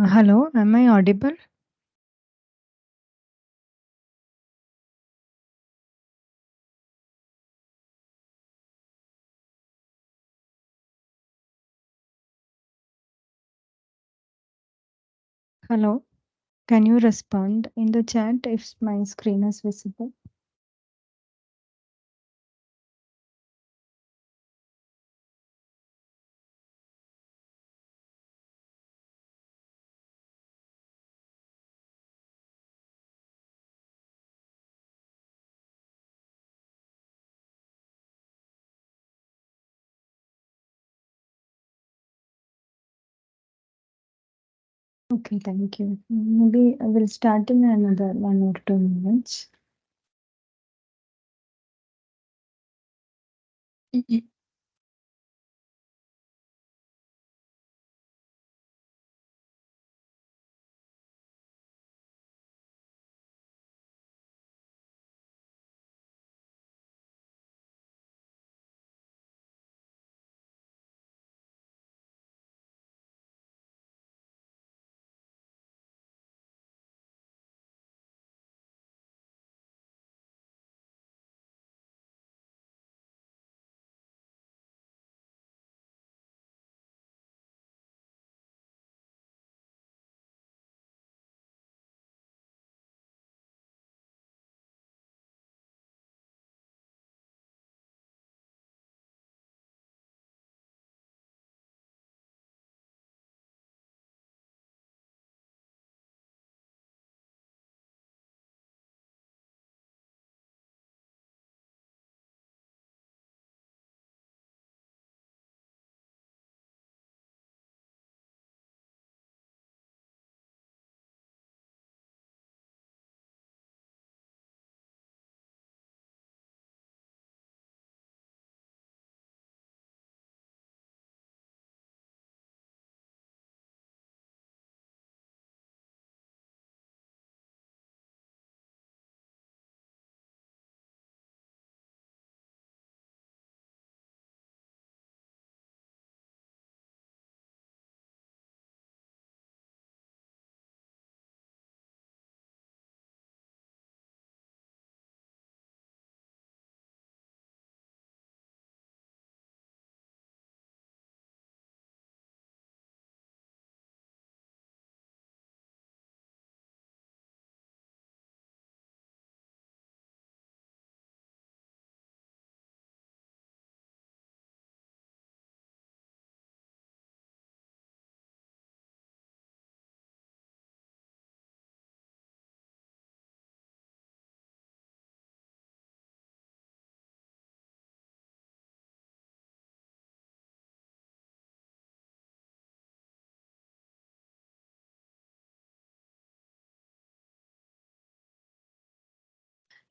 Hello, am I audible? Hello, can you respond in the chat if my screen is visible? Okay, thank you. Maybe I will start in another 1 or 2 minutes. Mhm.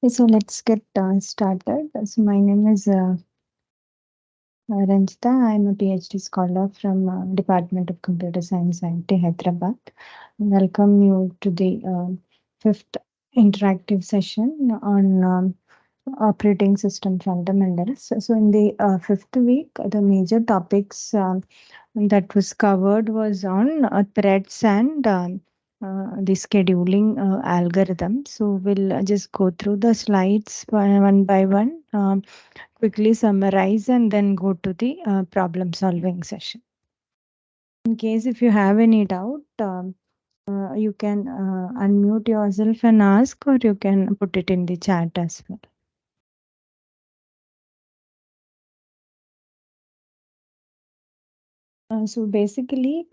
So let's get started. So my name is Ranjita. I'm a PhD scholar from Department of Computer Science, IIT Hyderabad. Welcome you to the fifth interactive session on operating system fundamentals. So in the fifth week, the major topics that was covered was on threads and the scheduling algorithm. So we'll just go through the slides one by one, quickly summarize, and then go to the problem solving session. In case if you have any doubt, you can unmute yourself and ask, or you can put it in the chat as well. So basically,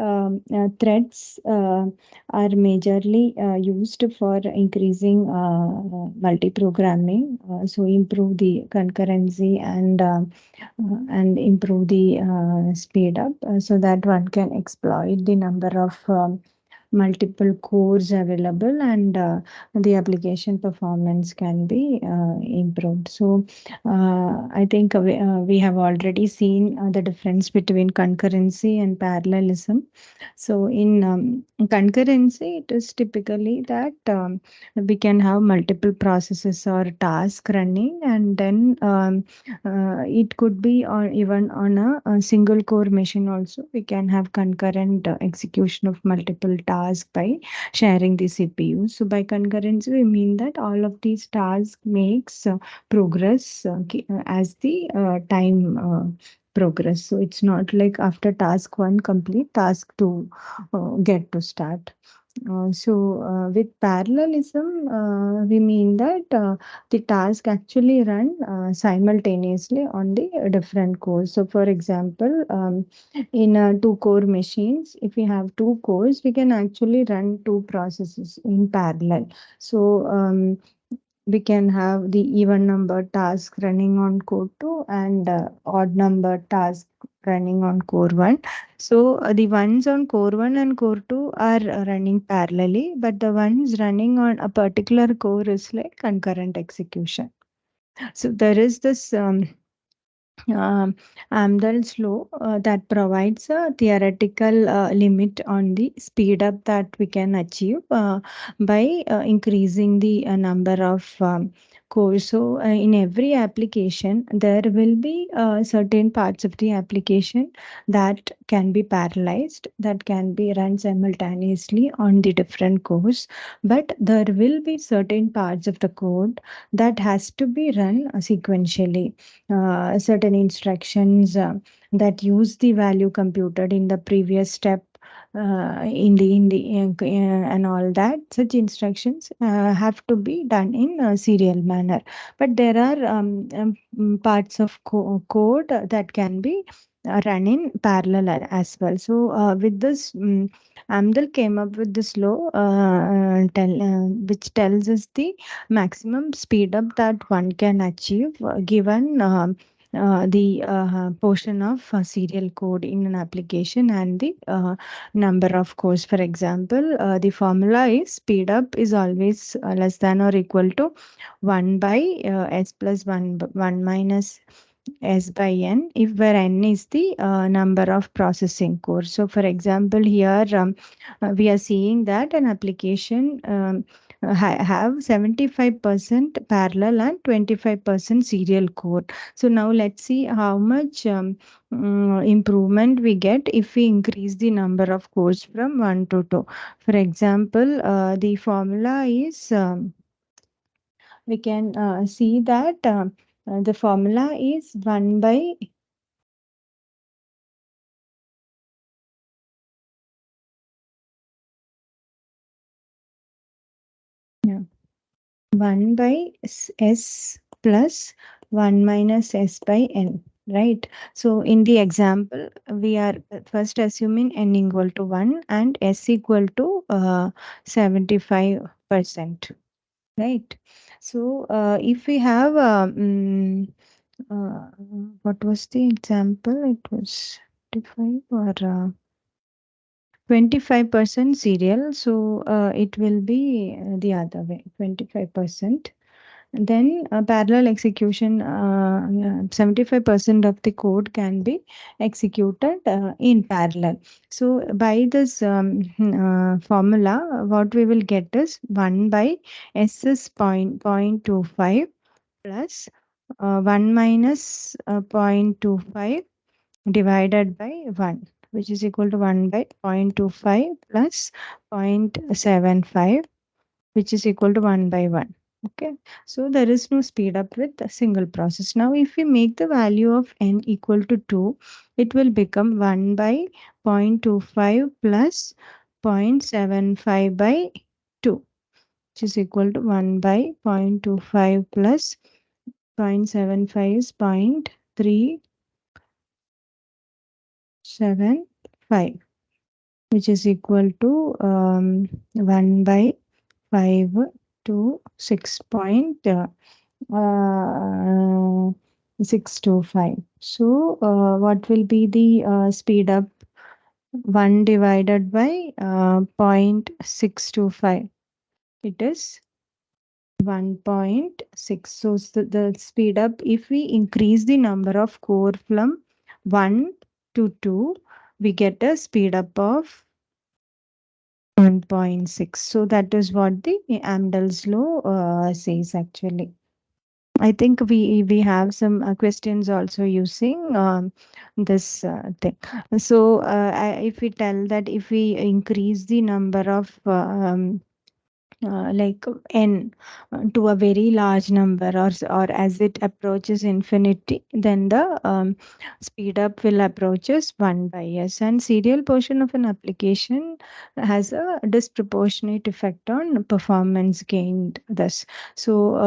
threads are majorly used for increasing multi-programming, so improve the concurrency and improve the speed up, so that one can exploit the number of multiple cores available, and the application performance can be improved. So I think we have already seen the difference between concurrency and parallelism. So in concurrency, it is typically that we can have multiple processes or task running, and then it could be on even on a single core machine also. We can have concurrent execution of multiple tasks task by sharing the CPU. So by concurrency, we mean that all of these tasks makes progress as the time progress. So it's not like after task one complete, task two get to start. With parallelism, we mean that the task actually run simultaneously on the different cores. So, for example, in two core machines, if we have two cores, we can actually run two processes in parallel. So, we can have the even number task running on core 2 and odd number task running on core 1. So the ones on core 1 and core 2 are running parallelly, but the ones running on a particular core is like concurrent execution. So there is this um, Amdahl's law that provides a theoretical limit on the speed up that we can achieve by increasing the number of cores. So, in every application, there will be certain parts of the application that can be parallelized, that can be run simultaneously on the different cores. But there will be certain parts of the code that has to be run sequentially. Certain instructions that use the value computed in the previous step and all that, such instructions have to be done in a serial manner. But there are parts of code that can be run in parallel as well. So with this, Amdal came up with this law which tells us the maximum speed up that one can achieve given the portion of serial code in an application and the number of cores. For example, the formula is speed up is always less than or equal to 1 by s plus 1, 1 minus s by n, if where n is the number of processing cores. So, for example, here we are seeing that an application have 75% parallel and 25% serial code. So now let's see how much improvement we get if we increase the number of cores from 1 to 2. For example, the formula is we can see that the formula is 1 by yeah, 1 by s plus 1 minus s by n, right? So in the example, we are first assuming n equal to 1 and s equal to 75%, right? So if we have, uh, what was the example? It was 25 or 25% serial. So it will be the other way, 25%. Then parallel execution, 75% of the code can be executed in parallel. So by this formula, what we will get is 1 by s is 0.25 plus 1 minus 0.25 divided by 1, which is equal to 1 by 0.25 plus 0.75, which is equal to 1 by 1. Okay, so there is no speed up with a single process. Now, if we make the value of n equal to 2, it will become 1 by 0.25 plus 0.75 by 2, which is equal to 1 by 0.25 plus 0.75 is 0.375, which is equal to 1 by 5 to 6.625. So, what will be the speed up? 1 divided by 0.625. It is 1.6. So, the speed up, if we increase the number of core from 1 to 2, we get a speed up of 1.6. So, that is what the Amdahl's law says actually. I think we have some questions also using this thing. So if we tell that if we increase the number of like n to a very large number, or as it approaches infinity, then the speed up will approaches 1 by s, and serial portion of an application has a disproportionate effect on performance gained thus. So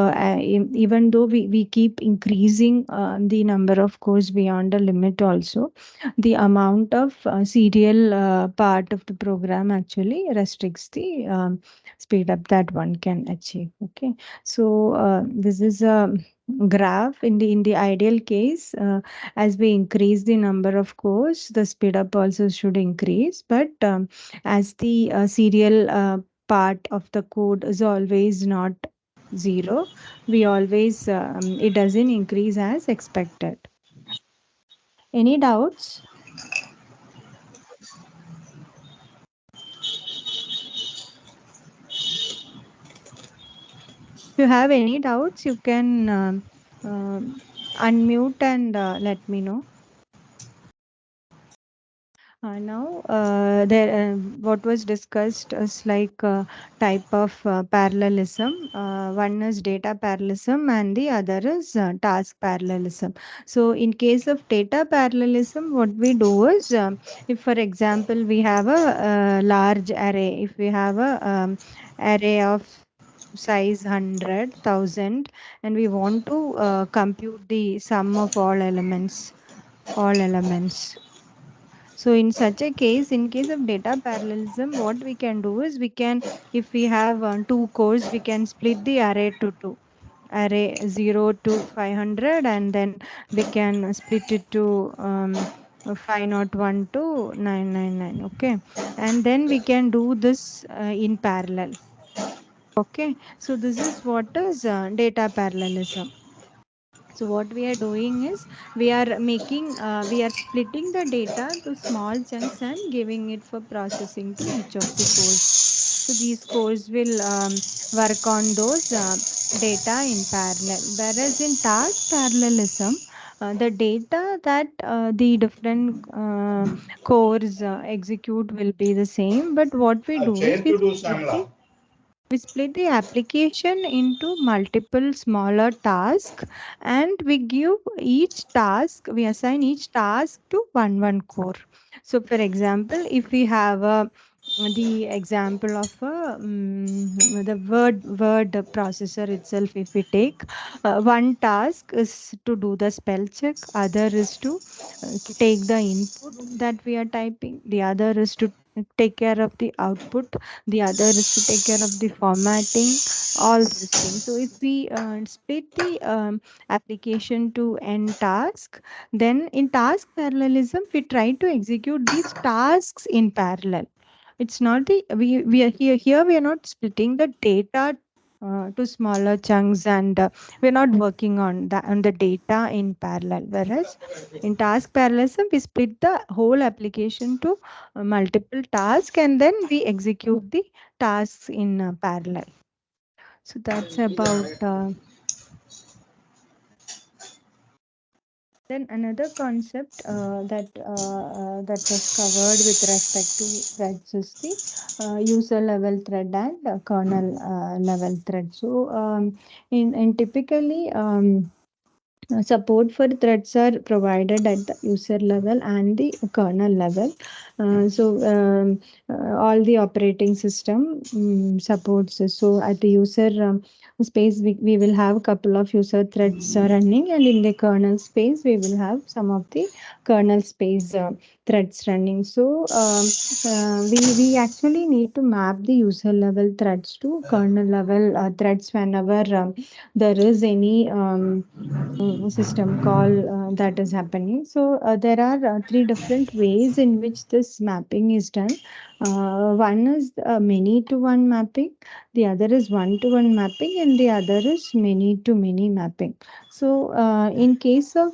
even though we keep increasing the number of cores beyond a limit also, the amount of serial part of the program actually restricts the speed up that one can achieve. Okay, so this is a graph in the ideal case. As we increase the number of cores, the speed up also should increase, but as the serial part of the code is always not zero, we always it doesn't increase as expected. Any doubts? If you have any doubts, you can unmute and let me know. Now, what was discussed is like type of parallelism. One is data parallelism, and the other is task parallelism. So, in case of data parallelism, what we do is, if, for example, we have a large array, if we have a array of size 100,000, and we want to compute the sum of all elements. So in such a case, in case of data parallelism, what we can do is we can, if we have two cores, we can split the array to two. Array 0 to 500, and then we can split it to 501 to 999. Okay. And then we can do this in parallel. Okay. So this is what is data parallelism. So what we are doing is we are splitting the data to small chunks and giving it for processing to each of the cores. So these cores will work on those data in parallel. Whereas in task parallelism, the data that the different cores execute will be the same. But what we do is we split the application into multiple smaller tasks, and we assign each task to one core. So for example, if we have the example of the word processor itself, if we take one task is to do the spell check, other is to take the input that we are typing, the other is to take care of the output, the other is to take care of the formatting, all these things. So if we split the application to n task, then in task parallelism we try to execute these tasks in parallel. It's not the we are here we are not splitting the data to smaller chunks, and we're not working on the data in parallel. Whereas in task parallelism, we split the whole application to multiple tasks, and then we execute the tasks in parallel. So that's about. Then another concept that was covered with respect to threads is the user level thread and kernel level thread. So in typically support for threads are provided at the user level and the kernel level. All the operating system supports this. So at the user space, we will have a couple of user threads running, and in the kernel space, we will have some of the kernel space threads running. So we actually need to map the user level threads to kernel level threads whenever there is any system call that is happening. So there are three different ways in which this mapping is done. One is many to one mapping, the other is one to one mapping, and the other is many to many mapping. So in case of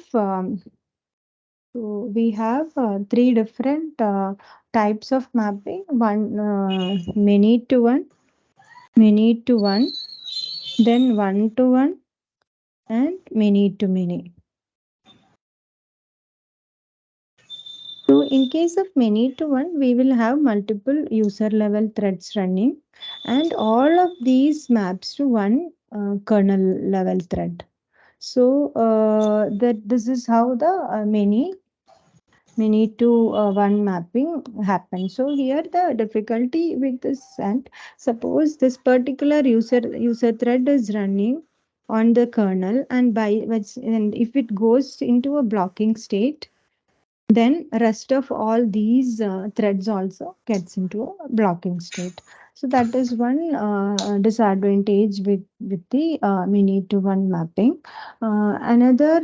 so we have three different types of mapping. One many to one, then one to one, and many to many. So in case of many to one, we will have multiple user level threads running, and all of these maps to one kernel level thread. So that this is how the many to one mapping happens. So here the difficulty with this, and suppose this particular user thread is running on the kernel, and and if it goes into a blocking state, then rest of all these threads also gets into a blocking state. So that is one disadvantage with the many to one mapping. Another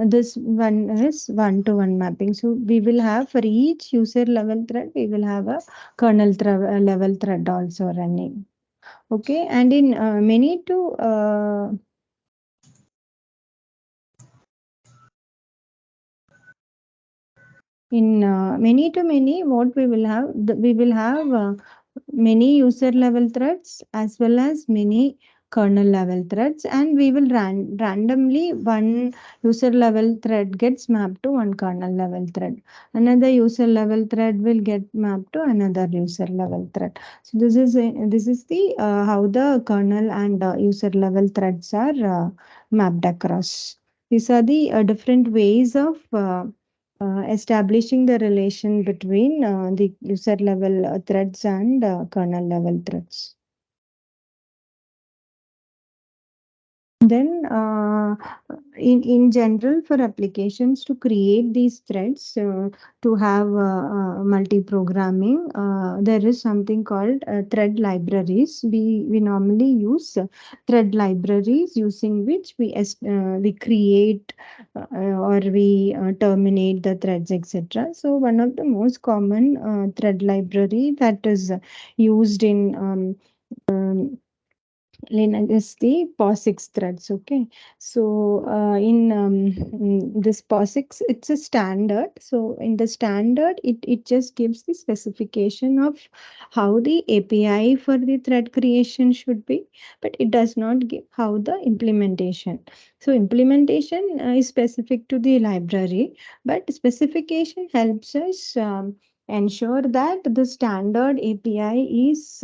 this one is one to one mapping. So we will have for each user level thread, we will have a level thread also running. Okay, and in many to in many to many, what we will have, we will have many user level threads as well as many kernel level threads, and we will randomly one user level thread gets mapped to one kernel level thread, another user level thread will get mapped to another user level thread. So this is the how the kernel and user level threads are mapped across. These are the different ways of establishing the relation between the user level threads and kernel level threads. Then, in general, for applications to create these threads, to have multi-programming, there is something called thread libraries. We normally use thread libraries using which we create or we terminate the threads, etc. So, one of the most common thread library that is used in Linux is the POSIX threads. Okay, so this POSIX, it's a standard. So in the standard, it just gives the specification of how the API for the thread creation should be, but it does not give how the implementation. So implementation is specific to the library, but specification helps us ensure that the standard API is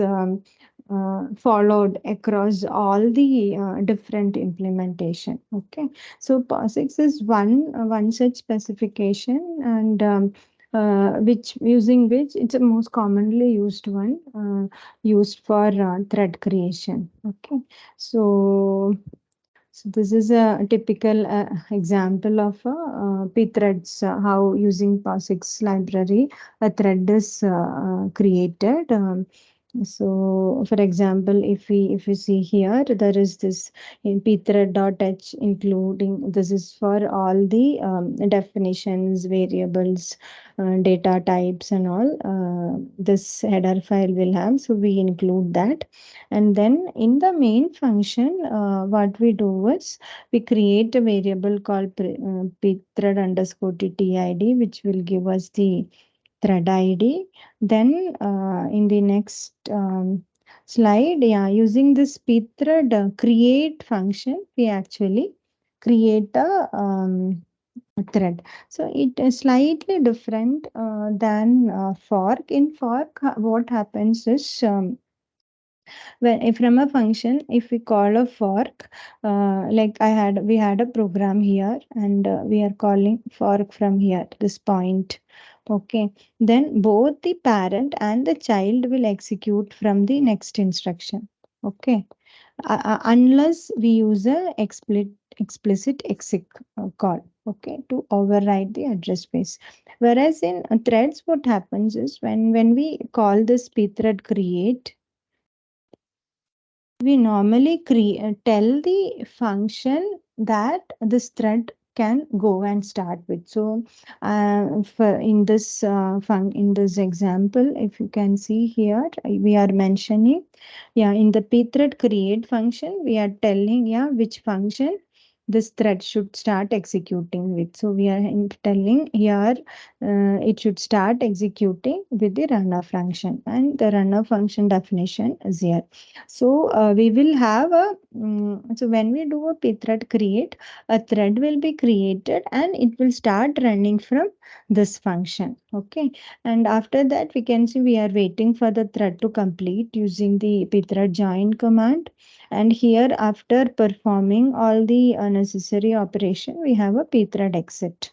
followed across all the different implementation. Okay, so POSIX is one such specification, and which using which it's a most commonly used one, used for thread creation. Okay, so so this is a typical example of a pthreads, how using POSIX library a thread is created. So, for example, if we see here, there is this in pthread.h, including this is for all the definitions, variables, data types, and all. This header file will have, so we include that. And then in the main function, what we do is we create a variable called pthread underscore ttid, which will give us the thread ID. Then in the next slide, yeah, using this pthread create function, we actually create a thread. So it is slightly different than fork. In fork, what happens is when if from a function, if we call a fork, like we had a program here, and we are calling fork from here, this point. Okay, then both the parent and the child will execute from the next instruction. Okay, unless we use a explicit exec call, okay, to override the address space. Whereas in threads, what happens is when we call this pthread create, we normally tell the function that this thread can go and start with. So for in this in this example, if you can see here, we are mentioning, yeah, in the pthread create function, we are telling, yeah, which function this thread should start executing with. So we are telling here it should start executing with the runner function, and the runner function definition is here. So we will have a so when we do a pthread create, a thread will be created and it will start running from this function. Okay, and after that we can see we are waiting for the thread to complete using the pthread join command. And here after performing all the necessary operation, we have a pthread exit.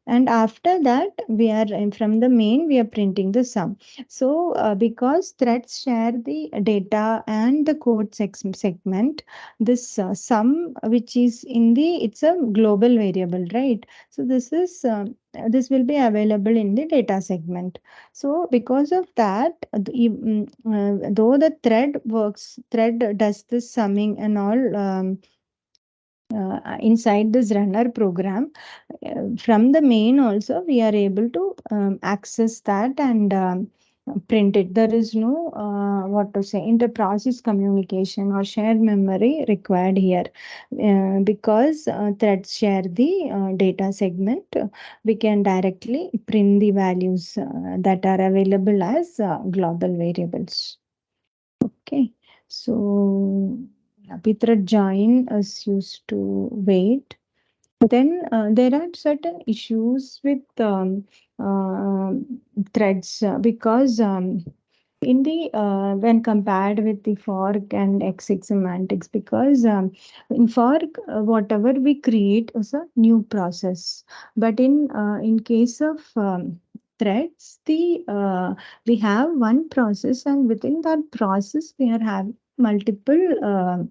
And after that we are from the main we are printing the sum. So because threads share the data and the code segment, this sum which is in the, it's a global variable, right? So this will be available in the data segment. So because of that, though the thread does this summing and all inside this runner program, from the main also we are able to access that and print it. There is no what to say inter-process communication or shared memory required here, because threads share the data segment. We can directly print the values that are available as global variables. Okay, so pthread join is used to wait. Then there are certain issues with uh, threads because in the when compared with the fork and exec semantics, because in fork whatever we create is a new process, but in case of threads, the we have one process, and within that process we are having multiple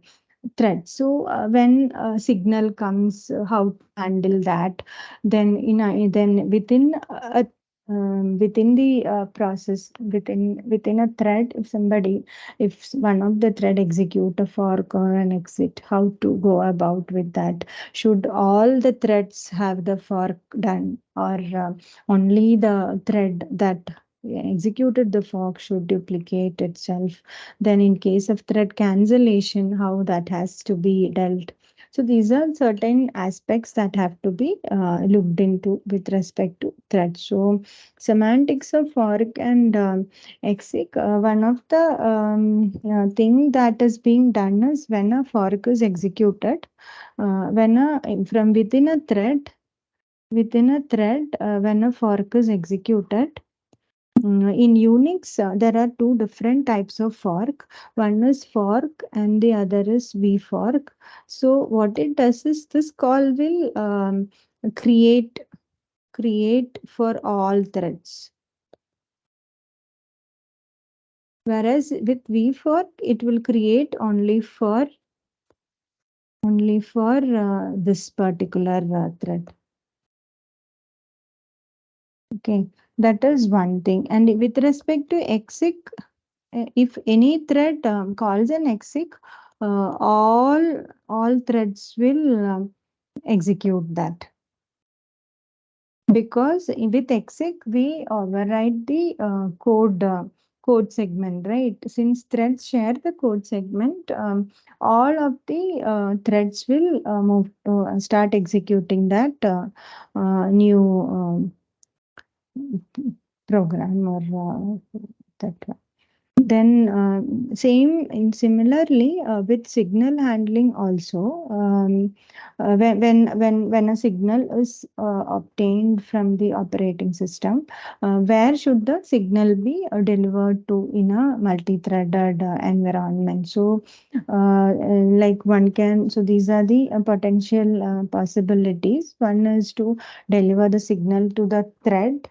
thread. So when a signal comes, how to handle that? Then then within the process, within a thread, if one of the thread execute a fork or an exit, how to go about with that? Should all the threads have the fork done, or only the thread that executed the fork should duplicate itself? Then in case of thread cancellation, how that has to be dealt? So these are certain aspects that have to be looked into with respect to thread. So semantics of fork and exec, one of the thing that is being done is when a fork is executed, when a from within a thread, when a fork is executed, in Unix, there are two different types of fork. One is fork and the other is vfork. So what it does is this call will create create for all threads. Whereas with vfork, it will create only for this particular thread. Okay, that is one thing. And with respect to exec, if any thread calls an exec, all threads will execute that, because with exec we override the code segment, right? Since threads share the code segment, all of the threads will move to start executing that new program or that. Then similarly with signal handling also, when a signal is obtained from the operating system, where should the signal be delivered to in a multi-threaded environment? So like one can, so these are the potential possibilities. One is to deliver the signal to the thread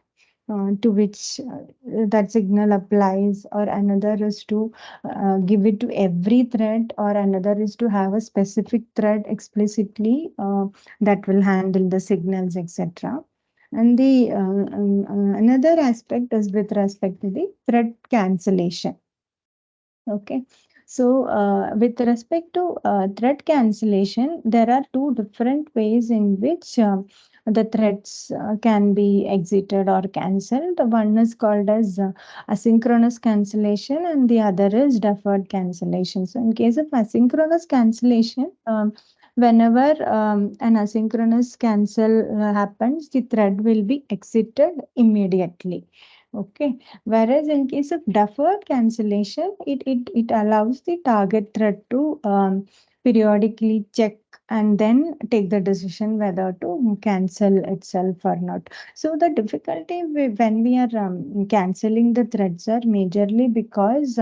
to which that signal applies, or another is to give it to every thread, or another is to have a specific thread explicitly that will handle the signals, etc. And the another aspect is with respect to the thread cancellation. Okay. So, with respect to thread cancellation, there are two different ways in which the threads can be exited or cancelled. One is called as asynchronous cancellation, and the other is deferred cancellation. So, in case of asynchronous cancellation, whenever an asynchronous cancel happens, the thread will be exited immediately. Okay. Whereas in case of deferred cancellation, it allows the target thread to periodically check and then take the decision whether to cancel itself or not. So the difficulty when we are canceling the threads are majorly because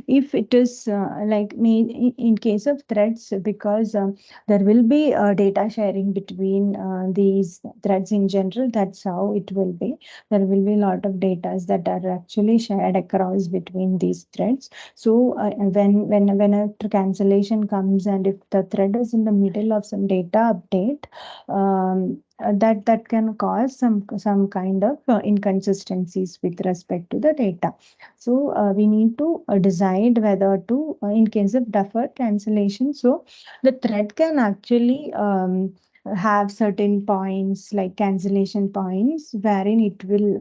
if it is in case of threads, because there will be data sharing between these threads in general. That's how it will be. There will be a lot of data that are actually shared across between these threads. So when a cancellation comes, and if the thread is in the middle of some data update, that can cause some kind of inconsistencies with respect to the data. So we need to decide whether to, in case of deferred cancellation, so the thread can actually have certain points like cancellation points wherein it will,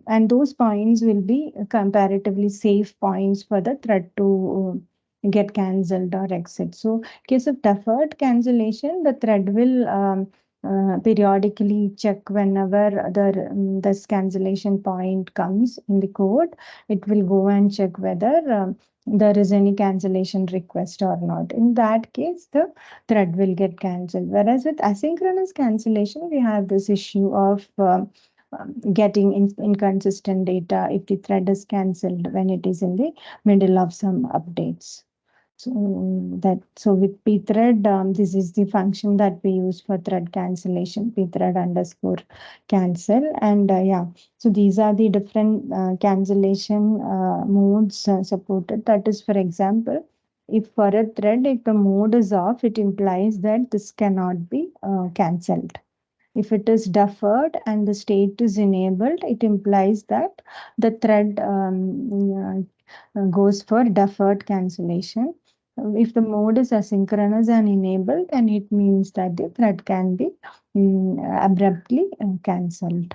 and those points will be comparatively safe points for the thread to get cancelled or exit. So case of deferred cancellation, the thread will periodically check whenever this cancellation point comes in the code. It will go and check whether there is any cancellation request or not. In that case, the thread will get cancelled. Whereas with asynchronous cancellation, we have this issue of getting inconsistent data if the thread is cancelled when it is in the middle of some updates. So with pthread, this is the function that we use for thread cancellation, pthread underscore cancel. And yeah, so these are the different cancellation modes supported. That is, for example, if for a thread, if the mode is off, it implies that this cannot be cancelled. If it is deferred and the state is enabled, it implies that the thread goes for deferred cancellation. If the mode is asynchronous and enabled, then it means that the thread can be abruptly cancelled.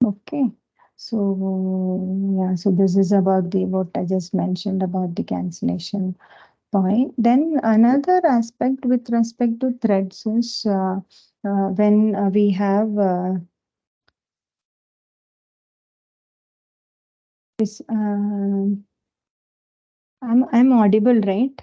Okay. So yeah, so this is about the what I just mentioned about the cancellation point. Then another aspect with respect to threads is when we have this. I'm audible, right?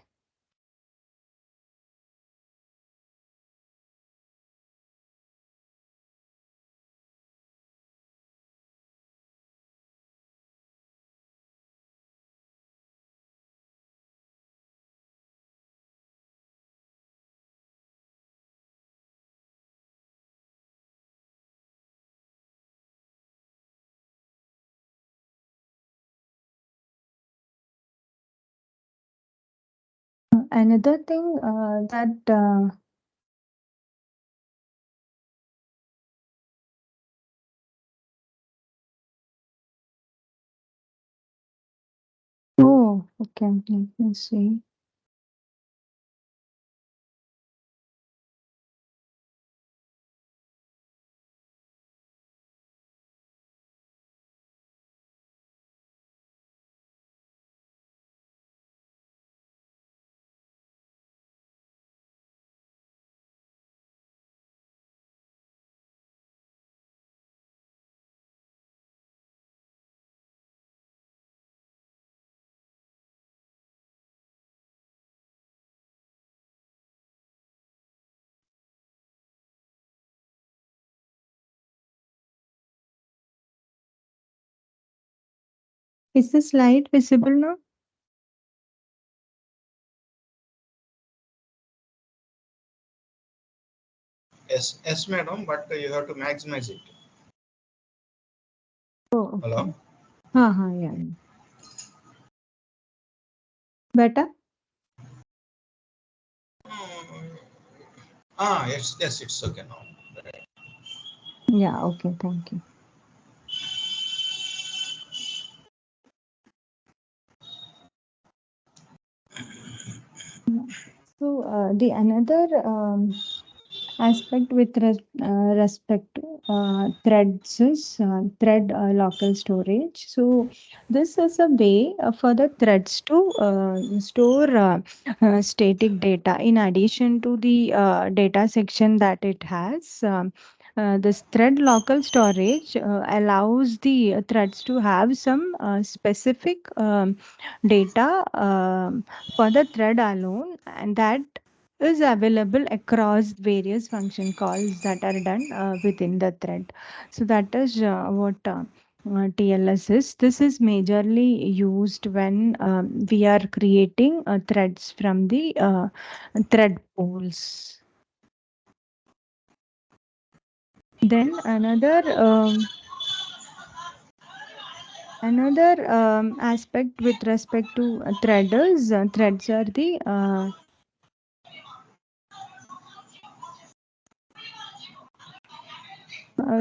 Another thing that oh, okay, let me see. Is the slide visible now? Yes, madam, but you have to maximize it. Oh, Hello? okay. Yeah. Better? Mm, yes, it's okay now. Right. Yeah, okay, thank you. Yeah. So the another aspect with respect to threads is thread local storage. So this is a way for the threads to store static data in addition to the data section that it has. This thread local storage allows the threads to have some specific data for the thread alone, and that is available across various function calls that are done within the thread. So that is what TLS is. This is majorly used when we are creating threads from the thread pools. Then another aspect with respect to threaders, threads are the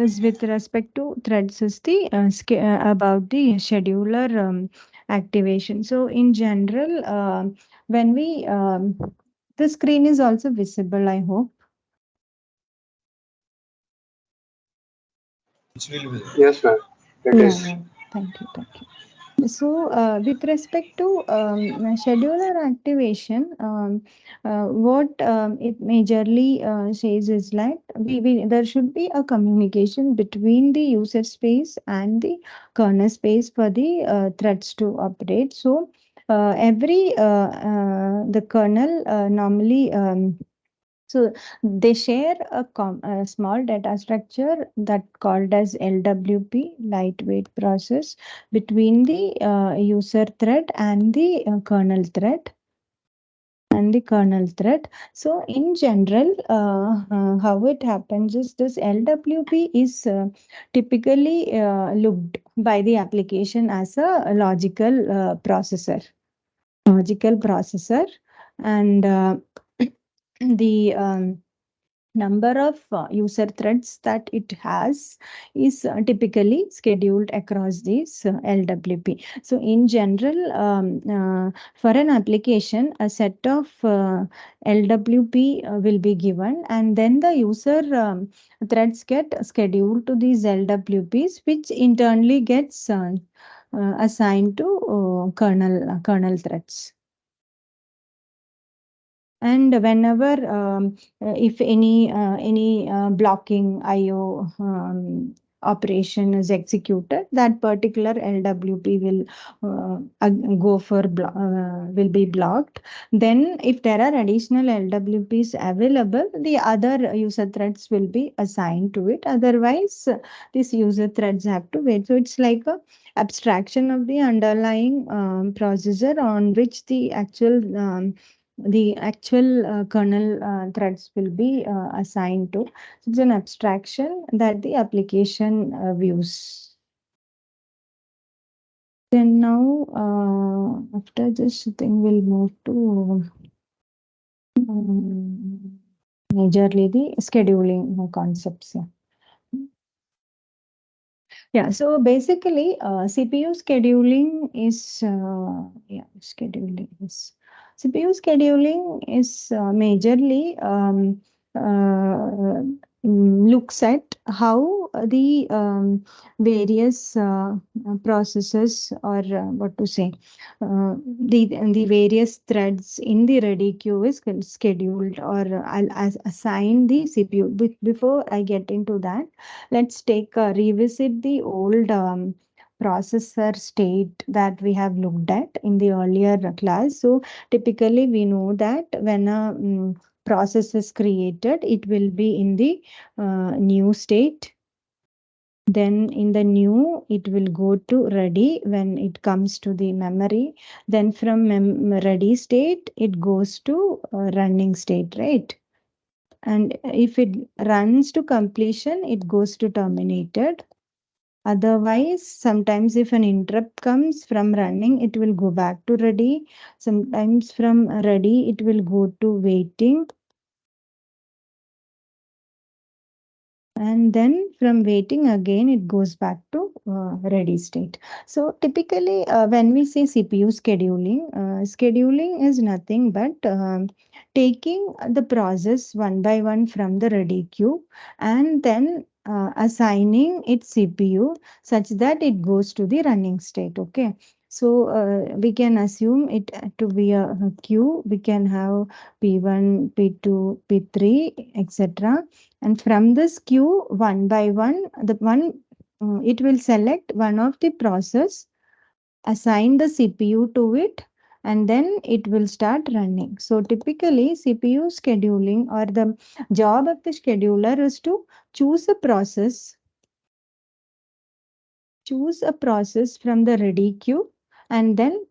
is with respect to threads is the about the scheduler activation. So in general, when we the screen is also visible, I hope. It will be. Yes, ma'am. It Yeah, is. yeah. Thank you, thank you. So, with respect to scheduler activation, what it majorly says is like there should be a communication between the user space and the kernel space for the threads to update. So, every the kernel normally so they share a small data structure that called as LWP, lightweight process, between the user thread and the kernel thread. So in general, how it happens is this LWP is typically looked by the application as a logical processor, and the number of user threads that it has is typically scheduled across this LWP. So in general, for an application, a set of LWP will be given, and then the user threads get scheduled to these LWPs, which internally gets assigned to kernel threads. And whenever if any blocking IO operation is executed, that particular LWP will be blocked. Then if there are additional LWPs available, the other user threads will be assigned to it. Otherwise, these user threads have to wait. So it's like a abstraction of the underlying processor on which the actual kernel threads will be assigned to. It's an abstraction that the application views. Then now, after this thing, we'll move to um, majorly the scheduling concepts. Yeah. Yeah, so basically, CPU scheduling is CPU scheduling is majorly looks at how the various processes, or what to say, the various threads in the ready queue is scheduled, or I'll assign the CPU. Before I get into that, let's take revisit the old processor state that we have looked at in the earlier class. So typically we know that when a process is created, it will be in the new state. Then in the new, it will go to ready when it comes to the memory. Then from ready state, it goes to running state, right? And if it runs to completion, it goes to terminated. Otherwise, sometimes if an interrupt comes from running, it will go back to ready. Sometimes from ready, it will go to waiting. and then from waiting again it goes back to ready state. So typically when we say CPU scheduling, scheduling is nothing but taking the process one by one from the ready queue and then assigning its CPU such that it goes to the running state. Okay, so we can assume it to be a queue. We can have P1, P2, P3, etc. And from this queue, one by one, the one it will select one of the process, assign the CPU to it, and then it will start running. So typically, CPU scheduling or the job of the scheduler is to choose a process choose a process from the ready queue and then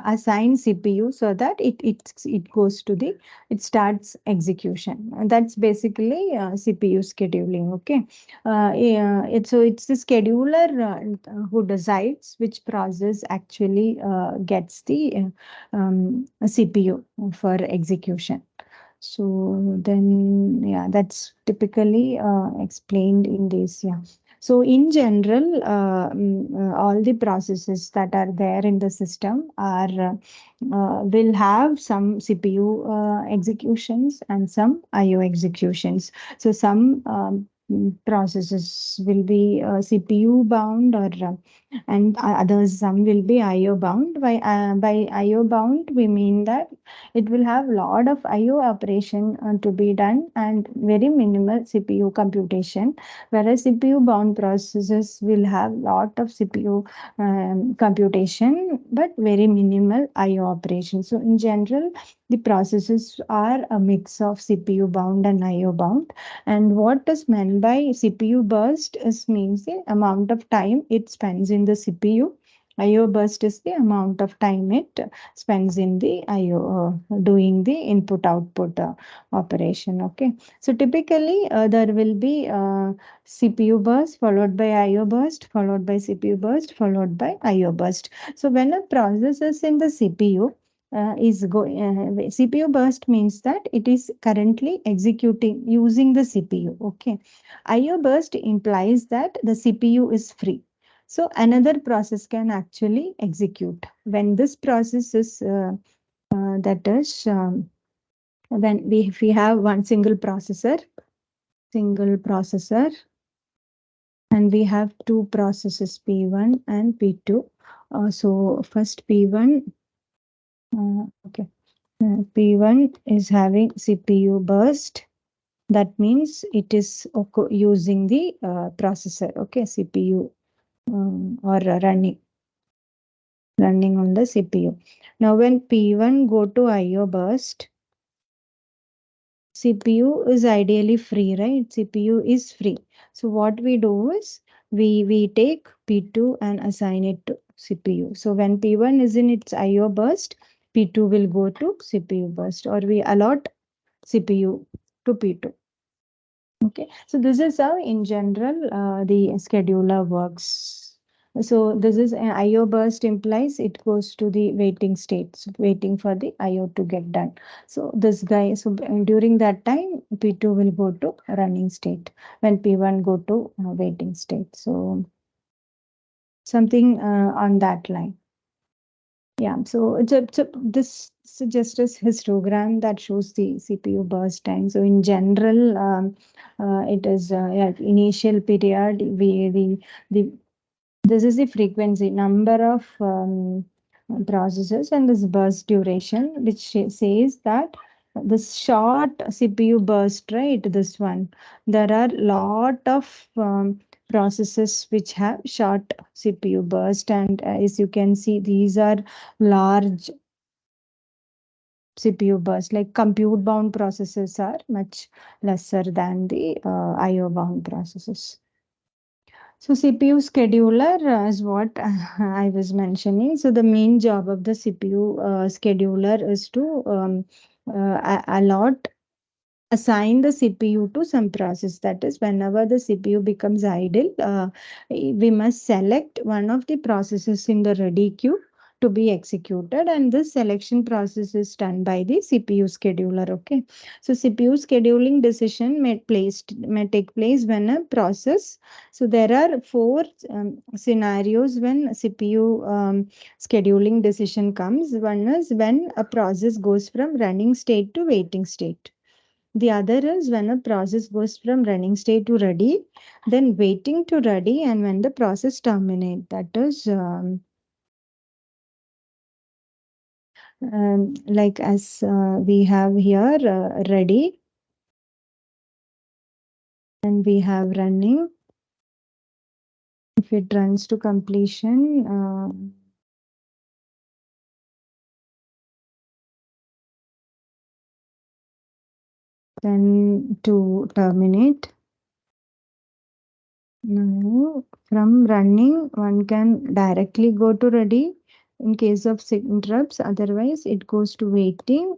assign CPU so that it goes to the it starts execution. And that's basically CPU scheduling. Okay, yeah, it's the scheduler who decides which process actually gets the CPU for execution. So then, yeah, that's typically explained in this. Yeah. So in general, all the processes that are there in the system are will have some CPU executions and some IO executions. So some processes will be CPU bound or and others some will be IO bound. By IO bound, we mean that it will have lot of IO operation to be done and very minimal CPU computation, whereas CPU bound processes will have lot of CPU computation but very minimal IO operation. So in general, the processes are a mix of CPU bound and IO bound. And what is meant by CPU burst is means the amount of time it spends in the CPU. IO burst is the amount of time it spends in the IO doing the input output operation. Okay, so typically there will be CPU burst followed by IO burst followed by CPU burst followed by IO burst. So when a process is in the CPU, CPU burst means that it is currently executing using the CPU. Okay, IO burst implies that the CPU is free, so another process can actually execute. When this process is that is when if we have one single processor, and we have two processes P1 and P2. So first P1, okay, P1 is having CPU burst. That means it is using the processor. Okay, CPU or running on the CPU. Now when P1 go to IO burst, CPU is ideally free, right? CPU is free. So what we do is we take P2 and assign it to CPU. So when P1 is in its IO burst, P2 will go to CPU burst, or we allot CPU to P2. Okay, so this is how in general the scheduler works. So this is an IO burst implies it goes to the waiting state, so waiting for the IO to get done. So this guy, so during that time, P2 will go to running state when P1 go to waiting state. So something on that line. Yeah, so this is just a histogram that shows the CPU burst time. So in general, it is yeah, initial period. The this is the frequency number of processes and this burst duration, which says that this short CPU burst, right? This one, there are lot of processes which have short CPU burst, and as you can see, these are large CPU burst. Like compute bound processes are much lesser than the IO bound processes. So CPU scheduler is what I was mentioning. So the main job of the CPU scheduler is to allot assign the CPU to some process. That is, whenever the CPU becomes idle, we must select one of the processes in the ready queue to be executed, and this selection process is done by the CPU scheduler. Okay, so CPU scheduling decision may take place when a process. So there are four scenarios when CPU scheduling decision comes. One is when a process goes from running state to waiting state. The other is when a process goes from running state to ready, then waiting to ready, and when the process terminate. That is like as we have here ready, and we have running. If it runs to completion, then to terminate. Now, from running, one can directly go to ready in case of interrupts. Otherwise, it goes to waiting,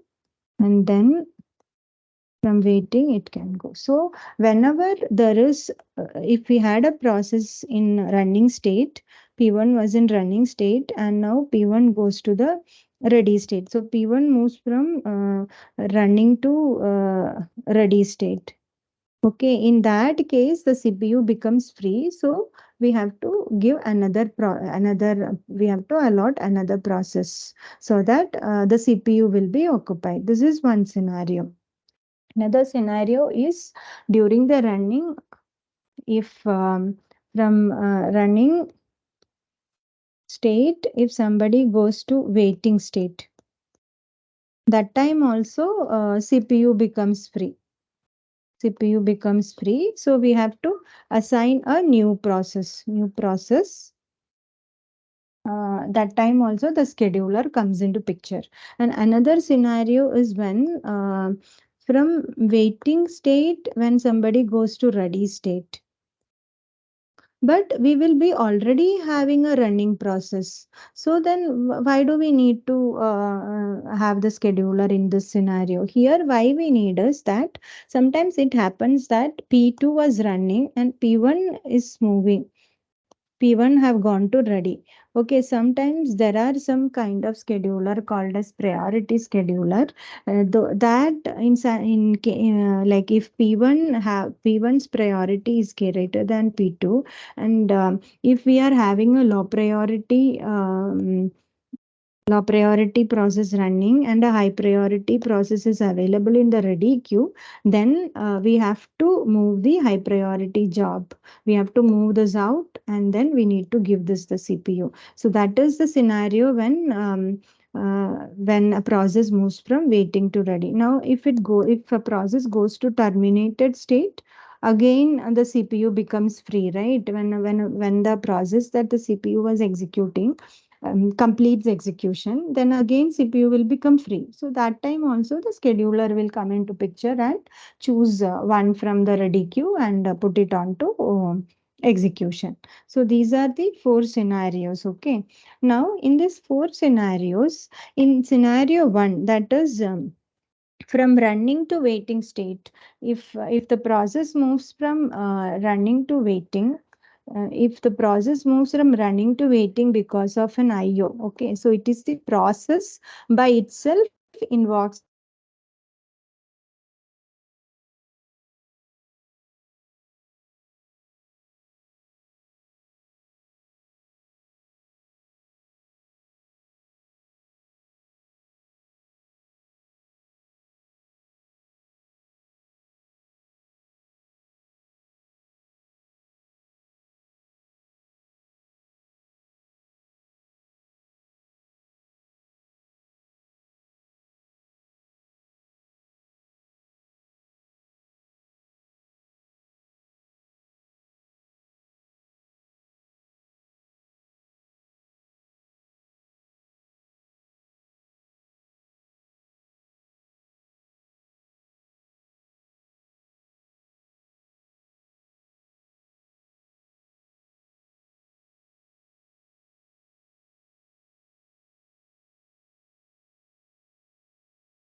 and then from waiting it can go. So whenever there is if we had a process in running state, P1 was in running state, and now P1 goes to the ready state. So P1 moves from running to ready state. Okay, in that case the CPU becomes free, so we have to give another we have to allot another process so that the CPU will be occupied. This is one scenario. Another scenario is during the running, if from running state, if somebody goes to waiting state, that time also CPU becomes free. CPU becomes free. So we have to assign a new process. New process. That time also the scheduler comes into picture. And another scenario is when from waiting state, when somebody goes to ready state, but we will be already having a running process. So then why do we need to have the scheduler in this scenario? Here why we need is that sometimes it happens that P2 was running and P1 is moving. P1 have gone to ready. Okay, sometimes there are some kind of scheduler called as priority scheduler. That like if P1's priority is greater than P2, and if we are having a low priority process running and a high priority process is available in the ready queue, then we have to move the high priority job. We have to move this out, and then we need to give this the CPU. So that is the scenario when a process moves from waiting to ready. Now if a process goes to terminated state, again the CPU becomes free, right? When the process that the CPU was executing completes execution, then again CPU will become free. So that time also the scheduler will come into picture and choose one from the ready queue and put it on to execution. So these are the four scenarios. Okay. Now in these four scenarios, in scenario one, that is from running to waiting state, if the process moves from running to waiting, if the process moves from running to waiting because of an IO, okay, so it is the process by itself invokes the scheduler.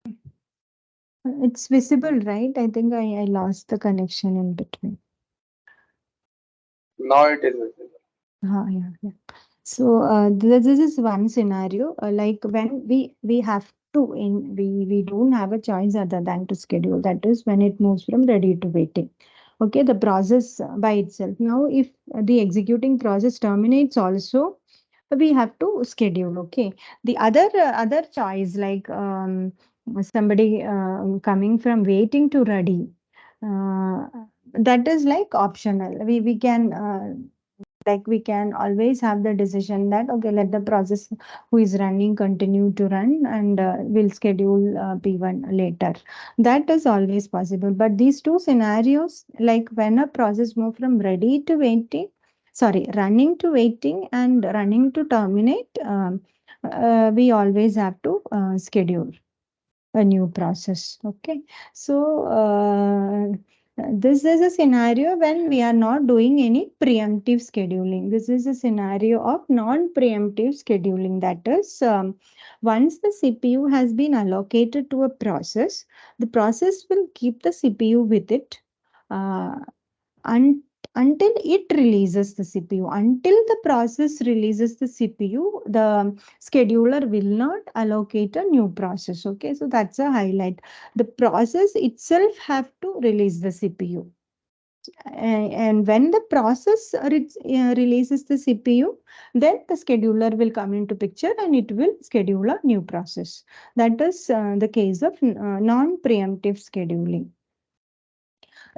Okay, so it's visible, right? I think I lost the connection in between. Now it is visible. Yeah, yeah. So this is one scenario, like when we have to in we don't have a choice other than to schedule. That is when it moves from ready to waiting. Okay, the process by itself. Now, if the executing process terminates, also we have to schedule. Okay, the other choice, like somebody coming from waiting to ready, uh, that is like optional. We can. Like we can always have the decision that okay, let the process who is running continue to run, and we'll schedule P1 later. That is always possible, but these two scenarios, like when a process move from ready to waiting, sorry, running to waiting and running to terminate, we always have to schedule a new process. Okay, so this is a scenario when we are not doing any preemptive scheduling. This is a scenario of non-preemptive scheduling. That is, once the CPU has been allocated to a process, the process will keep the CPU with it. Uh, un- until it releases the CPU. Until the process releases the CPU, the scheduler will not allocate a new process. Okay, so that's a highlight. The process itself have to release the CPU. And when the process releases the CPU, then the scheduler will come into picture and it will schedule a new process. That is the case of non-preemptive scheduling.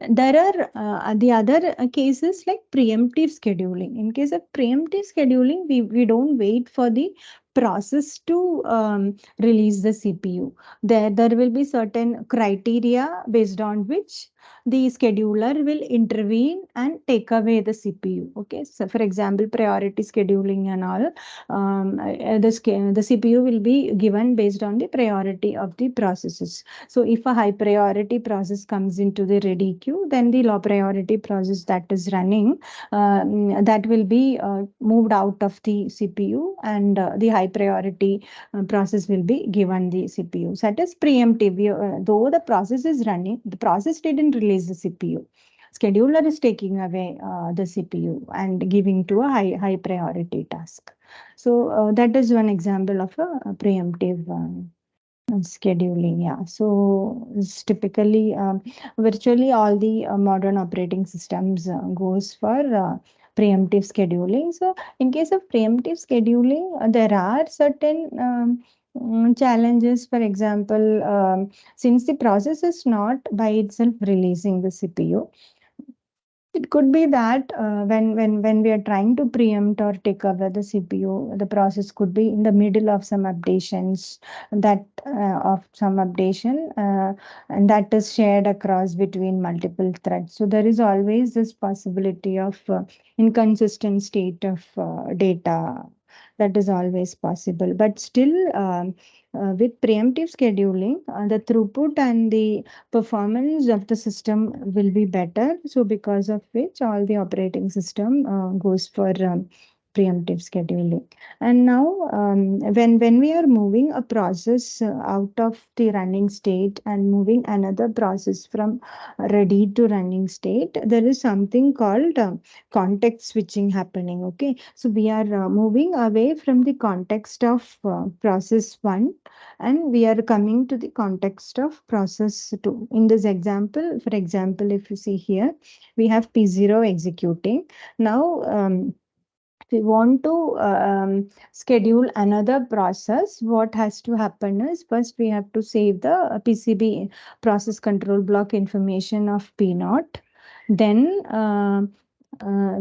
There are the other cases like preemptive scheduling. In case of preemptive scheduling, we don't wait for the process to release the CPU. There will be certain criteria based on which the scheduler will intervene and take away the CPU. Okay, so for example, priority scheduling and all, the CPU will be given based on the priority of the processes. So if a high priority process comes into the ready queue, then the low priority process that is running, that will be moved out of the CPU, and the high priority process will be given the CPU. So that is preemptive. Though the process is running, the process didn't release the CPU. Scheduler is taking away the CPU and giving to a high priority task. So that is one example of a preemptive scheduling. Yeah, so it's typically virtually all the modern operating systems goes for preemptive scheduling. So in case of preemptive scheduling, there are certain challenges. For example, since the process is not by itself releasing the CPU, it could be that when we are trying to preempt or take over the CPU, the process could be in the middle of some updations, that of some updation, and that is shared across between multiple threads. So there is always this possibility of inconsistent state of data. That is always possible, but still, with preemptive scheduling, the throughput and the performance of the system will be better. So because of which all the operating system goes for preemptive scheduling. And now, when we are moving a process out of the running state and moving another process from ready to running state, there is something called context switching happening. Okay, so we are moving away from the context of process one, and we are coming to the context of process 2. In this example, for example, if you see here, we have P0 executing. Now, if we want to schedule another process, what has to happen is first we have to save the PCB process control block information of P0. Then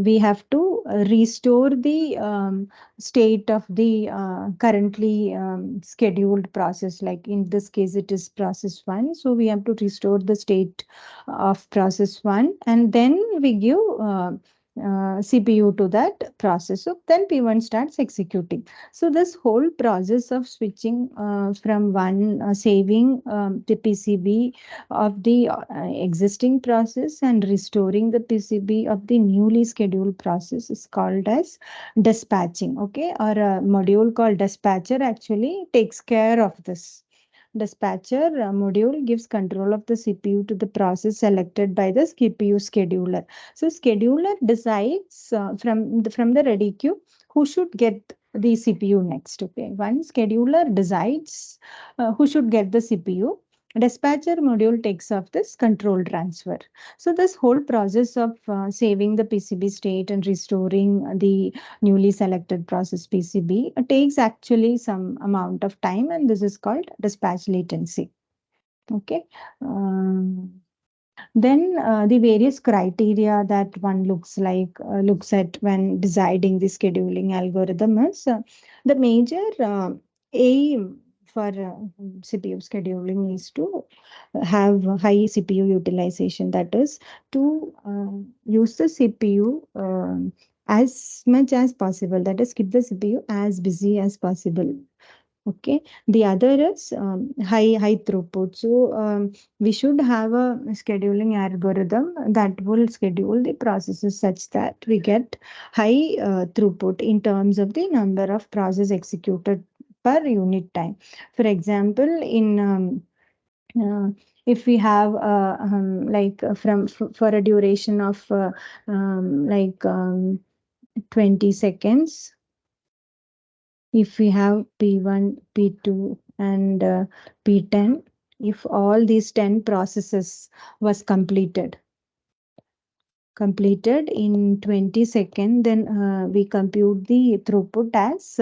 we have to restore the state of the currently scheduled process. Like in this case, it is process one. So we have to restore the state of process one, and then we give CPU to that process. So then P1 starts executing. So this whole process of switching from one saving the PCB of the existing process and restoring the PCB of the newly scheduled process is called as dispatching. Okay, or a module called dispatcher actually takes care of this. Dispatcher module gives control of the CPU to the process selected by the CPU scheduler. So scheduler decides from the ready queue who should get the CPU next. Okay, once scheduler decides who should get the CPU, dispatcher module takes off this control transfer. So this whole process of saving the PCB state and restoring the newly selected process PCB takes actually some amount of time, and this is called dispatch latency. Okay. Um, then the various criteria that one looks at when deciding the scheduling algorithm is the major aim for CPU scheduling is to have high CPU utilization. That is to use the CPU as much as possible. That is, keep the CPU as busy as possible. Okay. The other is high throughput. So we should have a scheduling algorithm that will schedule the processes such that we get high throughput in terms of the number of process executed per unit time. For example, in uh, if we have for a duration of 20 seconds, if we have P1, P2, and P10, if all these 10 processes was completed in 20 seconds, then we compute the throughput as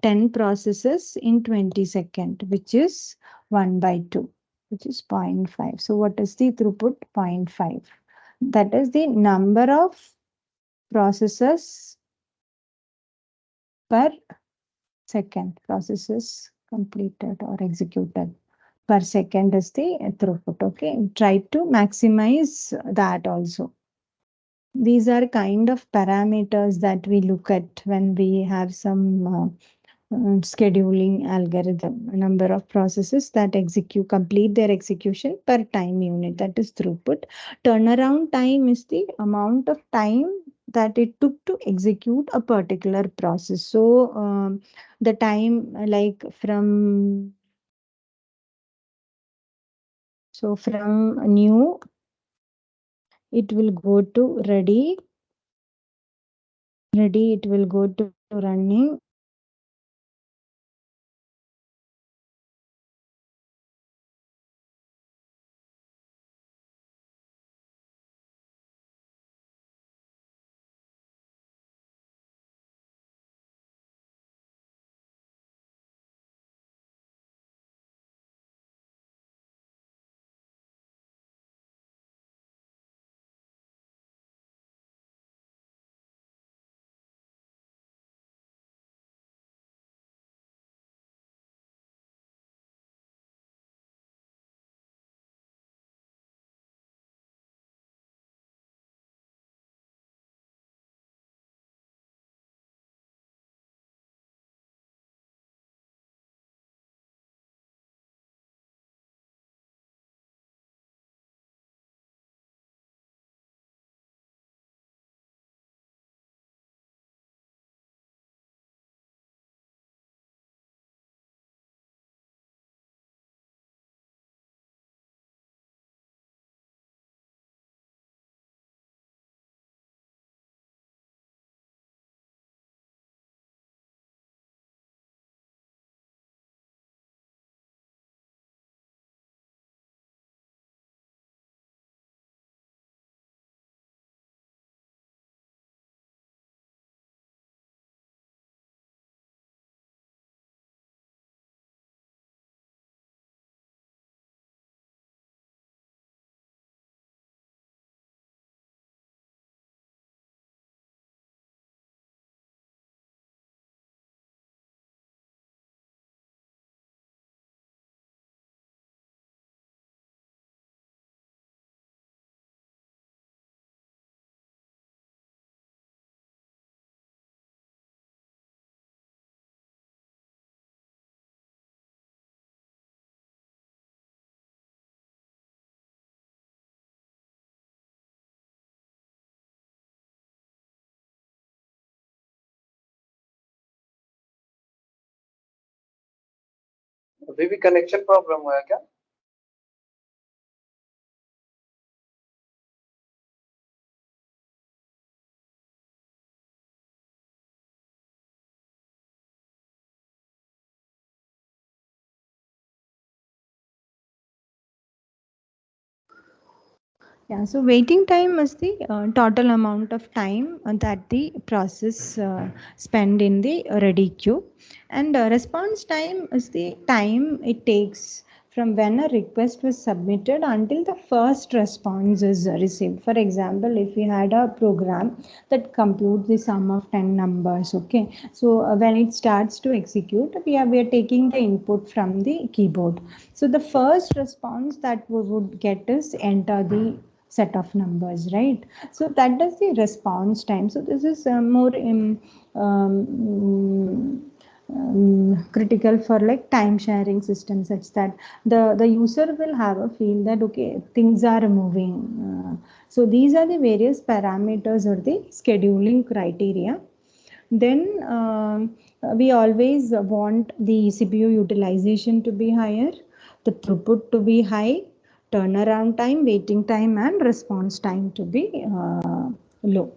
10 processes in 20 seconds, which is 1 by 2, which is zero point 0.5. So what is the throughput? 0.5. That is the number of processes per second, processes completed or executed per second is the throughput. Okay, try to maximize that also. These are kind of parameters that we look at when we have some scheduling algorithm. A number of processes that complete their execution per time unit, that is throughput. Turnaround time is the amount of time that it took to execute a particular process. So the time like from new, it will go to ready, it will go to running. अभी भी connection problem हुआ है क्या? Yeah, so waiting time is the total amount of time that the process spend in the ready queue, and response time is the time it takes from when a request was submitted until the first response is received. For example, if we had a program that computes the sum of 10 numbers, okay, so when it starts to execute, we are taking the input from the keyboard. So the first response that we would get is enter the set of numbers, right? So that is the response time. So this is more critical for like time sharing system, such that the user will have a feel that okay, things are moving. So these are the various parameters or the scheduling criteria. Then we always want the CPU utilization to be higher, the throughput to be high, turnaround time, waiting time, and response time to be low.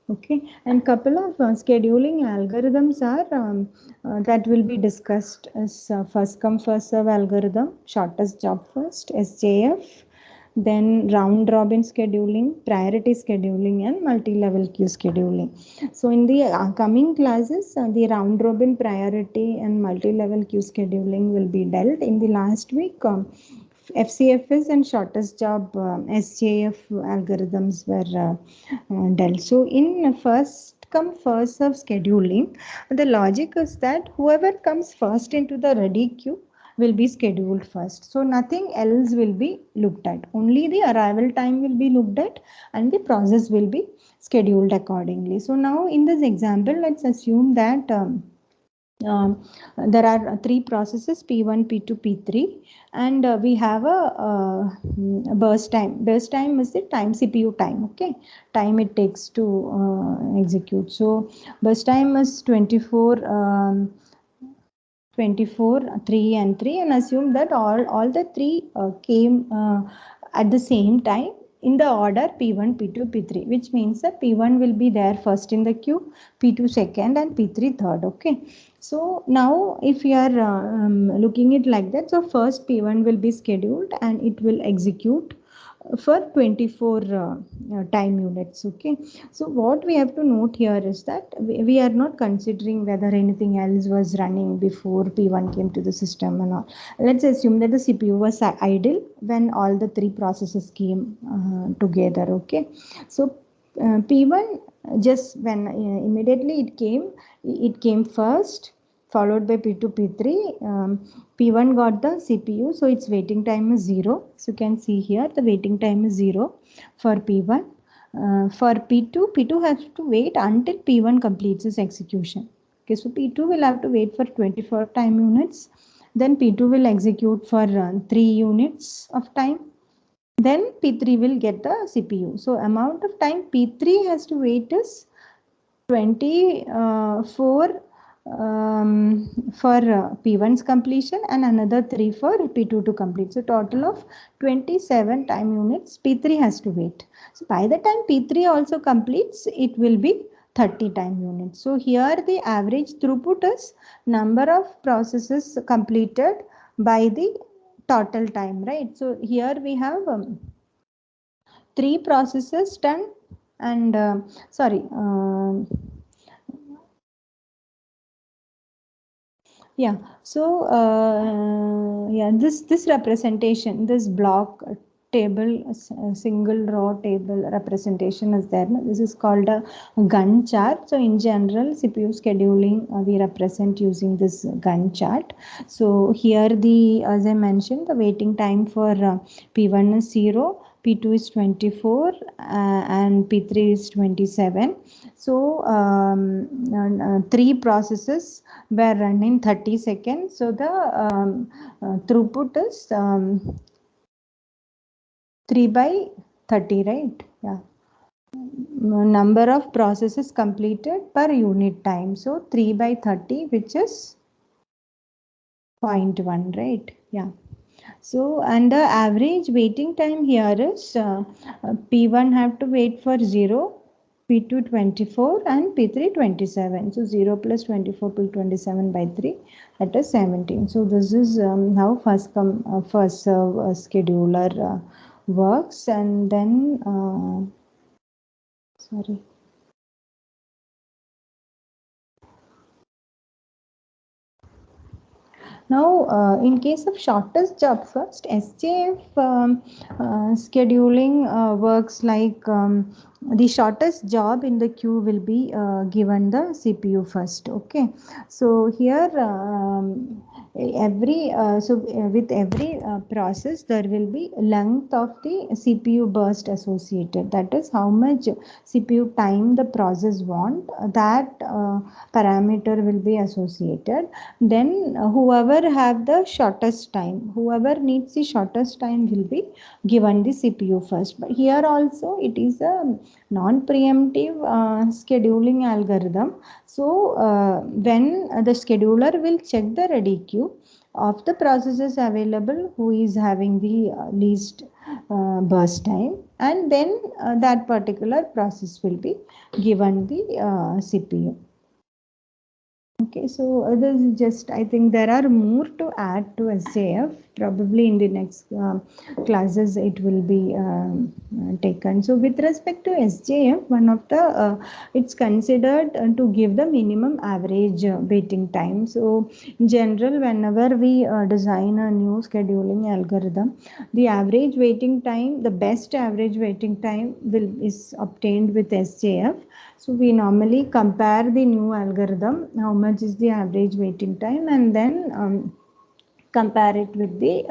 Okay, and couple of scheduling algorithms are that will be discussed as first come first serve algorithm, shortest job first, SJF, then round robin scheduling, priority scheduling, and multi-level queue scheduling. So in the coming classes, the round robin, priority, and multi-level queue scheduling will be dealt. In the last week, FCFS and shortest job SJF algorithms were dealt. So in first come first serve scheduling, the logic is that whoever comes first into the ready queue will be scheduled first. So nothing else will be looked at. Only the arrival time will be looked at, and the process will be scheduled accordingly. So now in this example, let's assume that um, there are three processes, P1, P2, P3, and we have a burst time. Burst time is the time, CPU time, okay, time it takes to execute. So burst time is 24, 3 and 3, and assume that all the three came at the same time in the order P1, P2, P3, which means that P1 will be there first in the queue, P2 second, and P3 third. Okay, so now if you are looking it like that, so first P1 will be scheduled and it will execute for 24 time units. Okay, so what we have to note here is that we are not considering whether anything else was running before P1 came to the system and all. Let's assume that the CPU was idle when all the three processes came together. Okay, so P1 just when immediately it came first, followed by P2, P3. P1 got the CPU, so its waiting time is 0. So you can see here the waiting time is 0 for P1. For P2, P2 has to wait until P1 completes its execution. Okay, so P2 will have to wait for 24 time units. Then P2 will execute for 3 units of time. Then P3 will get the CPU. So amount of time P3 has to wait is 24 for P1's completion and another 3 for P2 to complete. So total of 27 time units P3 has to wait. So by the time P3 also completes, it will be 30 time units. So here the average throughput is number of processes completed by the total time, right? So here we have three processes done, and sorry, yeah, so yeah, this representation, this block table, single row table representation is there. This is called a gun chart. So in general, CPU scheduling we represent using this gun chart. So here the, as I mentioned, the waiting time for P1 is 0, P2 is 24, and P3 is 27. So three processes were run in 30 seconds. So the throughput is 3 by 30, right? Yeah. Number of processes completed per unit time. So 3 by 30, which is 0.1, right? Yeah. So, and the average waiting time here is P1 have to wait for 0, P2 24, and P3 27. So 0 plus 24 plus 27 by 3, that is 17. So this is how first come first serve scheduler works, and then sorry. Now, in case of shortest job first, SJF scheduling works like the shortest job in the queue will be given the CPU first. Okay, so here with every process there will be length of the CPU burst associated. That is how much CPU time the process want. That parameter will be associated. Then whoever have the shortest time, whoever needs the shortest time will be given the CPU first. But here also it is a non-preemptive scheduling algorithm. So when the scheduler will check the ready queue of the processes available who is having the least burst time, and then that particular process will be given the CPU. Okay, so this is just, I think there are more to add to SJF. Probably in the next classes it will be taken. So with respect to SJF, one of the, it's considered to give the minimum average waiting time. So in general, whenever we design a new scheduling algorithm, the average waiting time, the best average waiting time is obtained with SJF. So we normally compare the new algorithm, how much is the average waiting time, and then compare it with the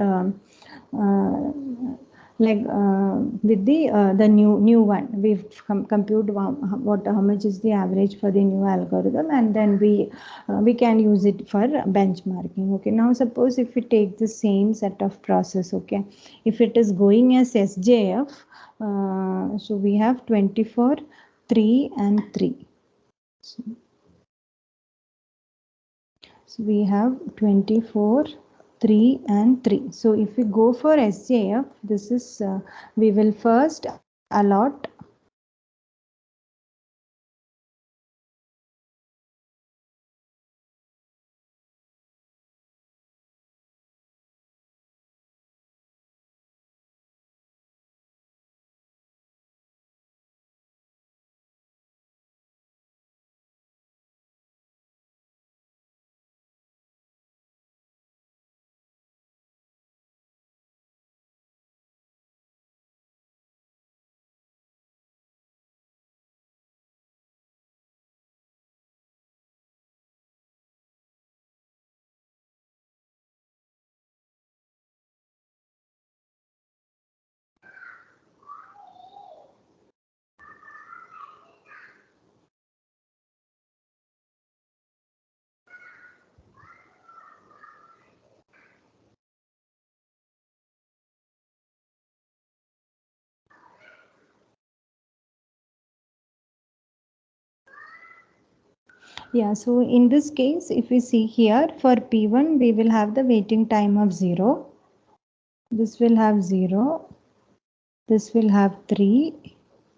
the new one. We've compute how much is the average for the new algorithm, and then we can use it for benchmarking. Okay, now suppose if we take the same set of process, okay, if it is going as SJF, so we have 24, 3 and 3. So we have 24, 3 and 3. So if we go for SJF, this is we will first allot Yeah, so in this case, if we see here for P1, we will have the waiting time of 0. This will have 0. This will have 3.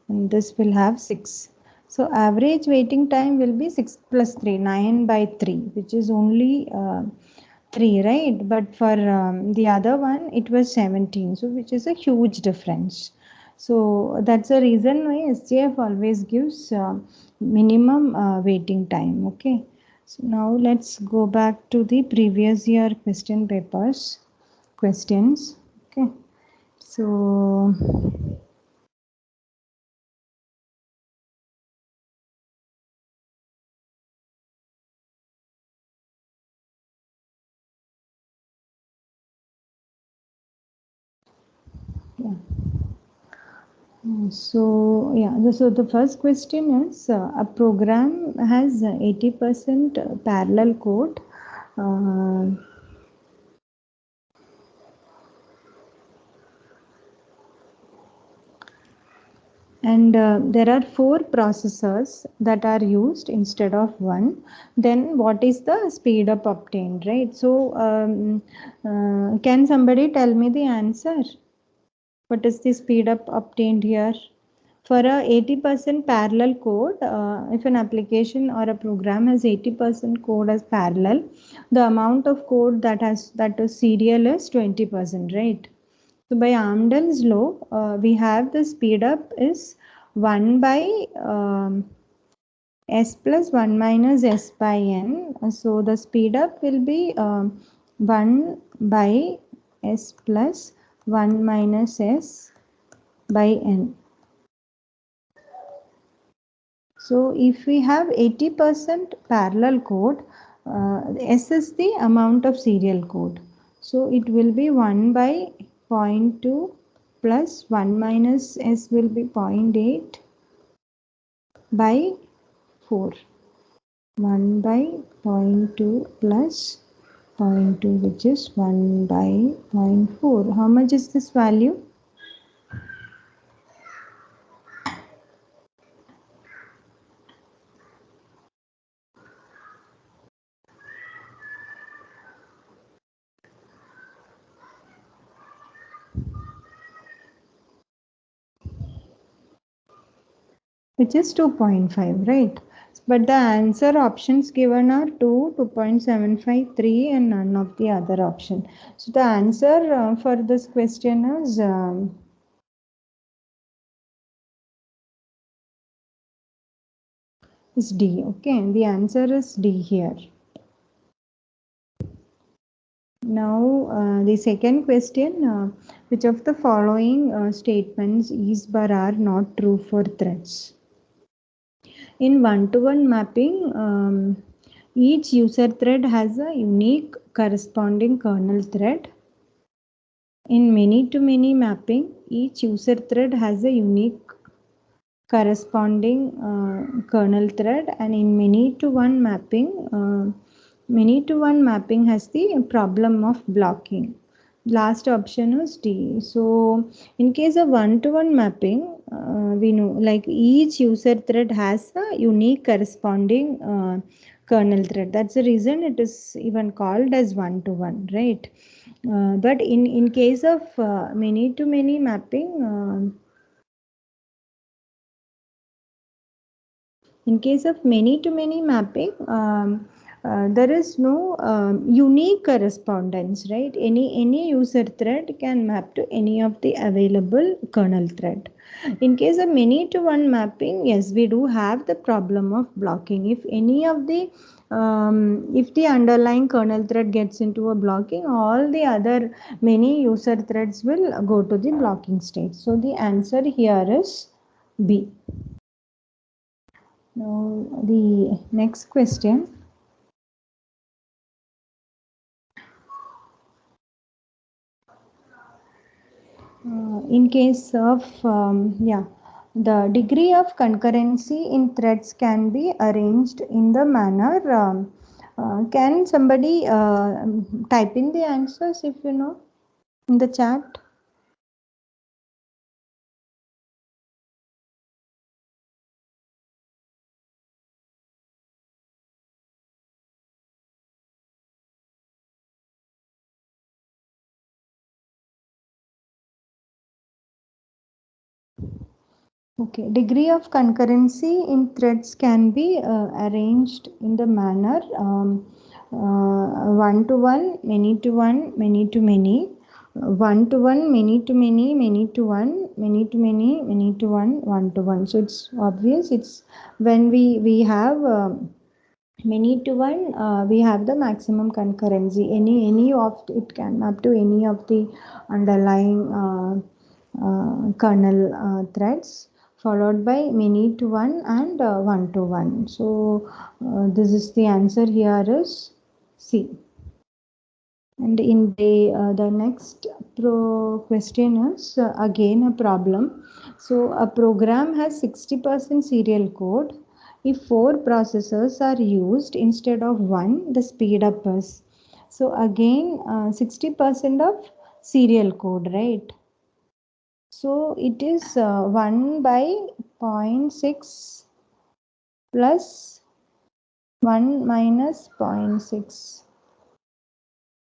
And this will have 6. So average waiting time will be 6 plus 3, 9 by 3, which is only 3, right? But for the other one, it was 17. So which is a huge difference. So that's the reason why SJF always gives minimum waiting time. Okay. So now let's go back to the previous year question papers questions. Okay. So yeah. So the first question is a program has 80% parallel code. And there are 4 processors that are used instead of 1. Then what is the speed up obtained, right? So can somebody tell me the answer? What is the speed up obtained here? For a 80% parallel code, if an application or a program has 80% code as parallel, the amount of code that is serial is 20%, right? So by Amdahl's law, we have the speed up is 1 by s plus 1 minus s by n. So the speed up will be 1 by s plus 1 minus s by n. So if we have 80% parallel code, S is the amount of serial code. So it will be 1 by 0.2 plus 1 minus S will be 0.8 by 4. 1 by 0.2 plus 0.2, which is 1 by 0.4. How much is this value? Which is 2.5, right? But the answer options given are 2, 2.75, 3, and none of the other option. So the answer for this question is D. Okay, the answer is D here. Now the second question, which of the following statements is but are not true for threads? In one-to-one mapping, each user thread has a unique corresponding kernel thread. In many-to-many mapping, each user thread has a unique corresponding kernel thread, and in many-to-one mapping has the problem of blocking. Last option is D. So in case of one-to-one mapping, we know like each user thread has a unique corresponding kernel thread. That's the reason it is even called as one-to-one, right? But in case of many-to-many mapping, in case of many-to-many mapping, there is no unique correspondence, right? Any user thread can map to any of the available kernel thread. In case of many-to-one mapping, yes, we do have the problem of blocking. If any of the if the underlying kernel thread gets into a blocking, all the other many user threads will go to the blocking state. So the answer here is B. Now the next question. In case of the degree of concurrency in threads can be arranged in the manner. Can somebody type in the answers if you know in the chat? Okay, degree of concurrency in threads can be arranged in the manner one to one, many to one, many to many, one to one, many to many, many to one, many to many, many to one, one to one. So it's obvious. It's when we have many to one, we have the maximum concurrency. Any of it can up to any of the underlying kernel threads, followed by many to one and one to one. So this is the answer here is C. And in the next question is again a problem. So a program has 60% serial code. If 4 processors are used instead of 1, the speed up is. So again 60% of serial code, right? So it is 1 by 0.6 plus 1 minus 0.6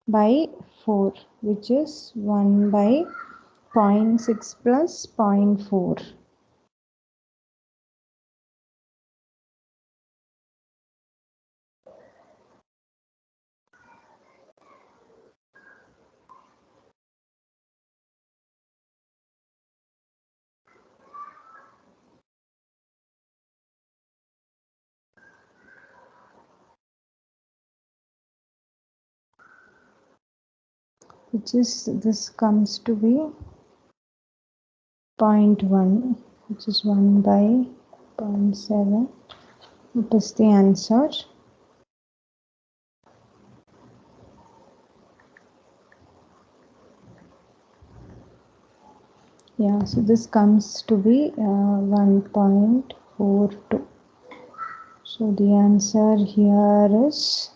by 4, which is 1 by 0.6 plus 0.4. which is this comes to be 0.1, which is 1 by 0.7. What is the answer? Yeah, so this comes to be 1.42. So the answer here is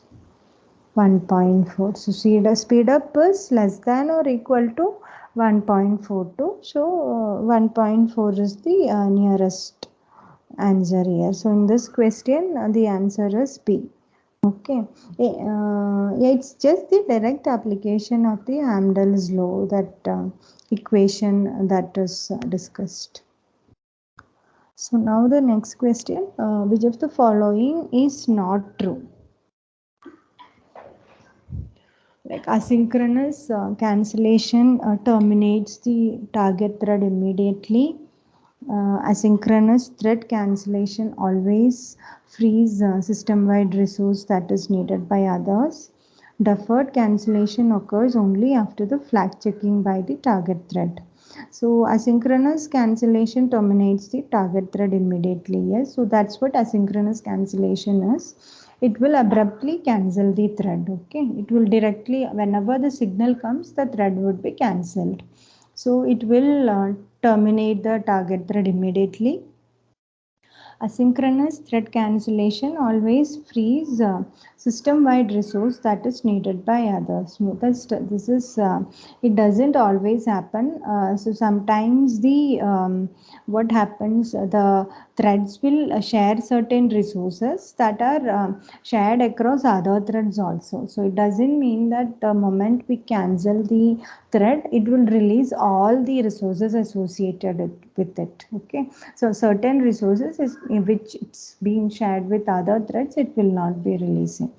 1.4. So speed up is less than or equal to 1.42. So 1.4 is the nearest answer here. So in this question, the answer is B. Okay. It's just the direct application of the Amdahl's law, that equation that is discussed. So now the next question, which of the following is not true? Like asynchronous cancellation terminates the target thread immediately. Asynchronous thread cancellation always frees system-wide resource that is needed by others. Deferred cancellation occurs only after the flag checking by the target thread. So asynchronous cancellation terminates the target thread immediately. Yes, so that's what asynchronous cancellation is. It will abruptly cancel the thread. Okay, it will directly, whenever the signal comes, the thread would be cancelled. So it will terminate the target thread immediately. Asynchronous thread cancellation always frees system-wide resource that is needed by others. This is it doesn't always happen. So sometimes the what happens, the threads will share certain resources that are shared across other threads also. So it doesn't mean that the moment we cancel the thread, it will release all the resources associated with it. Okay, so certain resources is which it's being shared with other threads, it will not be releasing.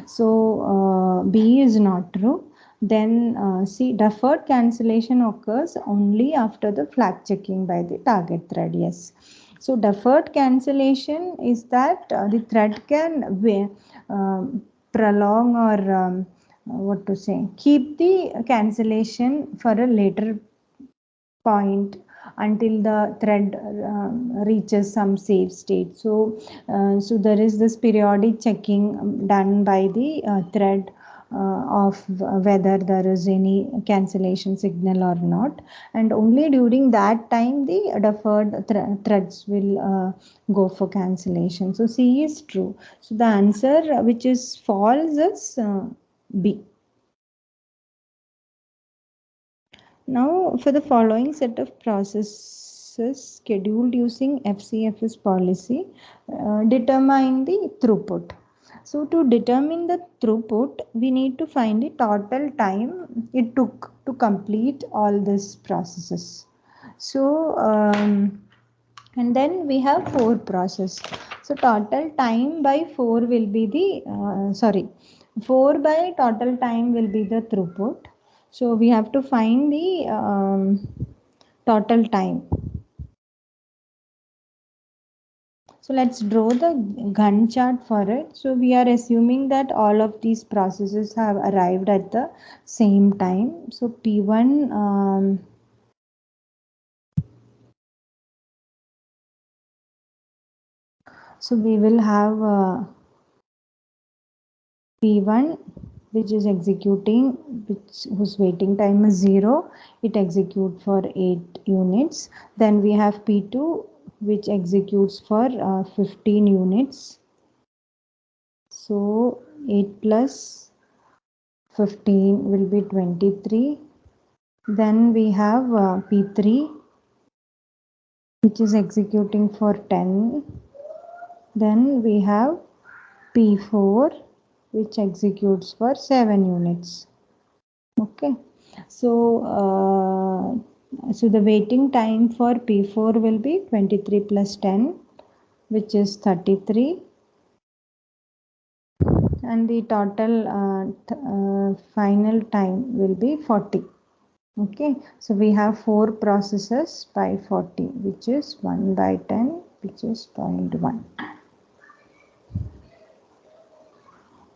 So B is not true. Then C, deferred cancellation occurs only after the flag checking by the target thread. Yes. So deferred cancellation is that the thread can prolong or what to say, keep the cancellation for a later point until the thread reaches some safe state. So so there is this periodic checking done by the thread of whether there is any cancellation signal or not, and only during that time the deferred threads will go for cancellation. So C is true. So the answer which is false is B. Now, for the following set of processes scheduled using FCFS policy, determine the throughput. So, to determine the throughput, we need to find the total time it took to complete all these processes. So, and then we have 4 processes. So, total time by 4 will be the 4 by total time will be the throughput. So we have to find the total time. So let's draw the Gantt chart for it. So we are assuming that all of these processes have arrived at the same time. So P1 so we will have P1 which is executing, whose waiting time is 0. It executes for 8 units. Then we have P2 which executes for 15 units. So 8 plus 15 will be 23. Then we have P3 which is executing for 10. Then we have P4 which executes for 7 units. Okay, so so the waiting time for P4 will be 23 plus 10, which is 33, and the total final time will be 40. Okay, so we have 4 processes by 40, which is 1 by 10, which is 0.1.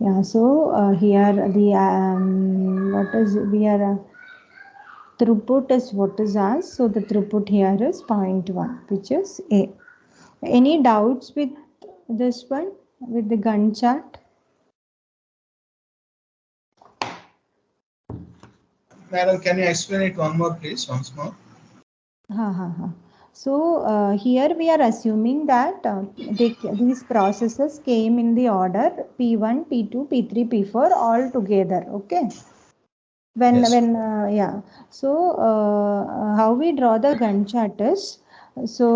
Yeah, so here the what is we are throughput is what is asked. So the throughput here is 0.1, which is A. Any doubts with this one, with the Gantt chart? Madam, can you explain it one more, please, once more? So here we are assuming that these processes came in the order P1, P2, P3, P4 all together. Okay. Yes. Yeah. So how we draw the Gantt chart is, so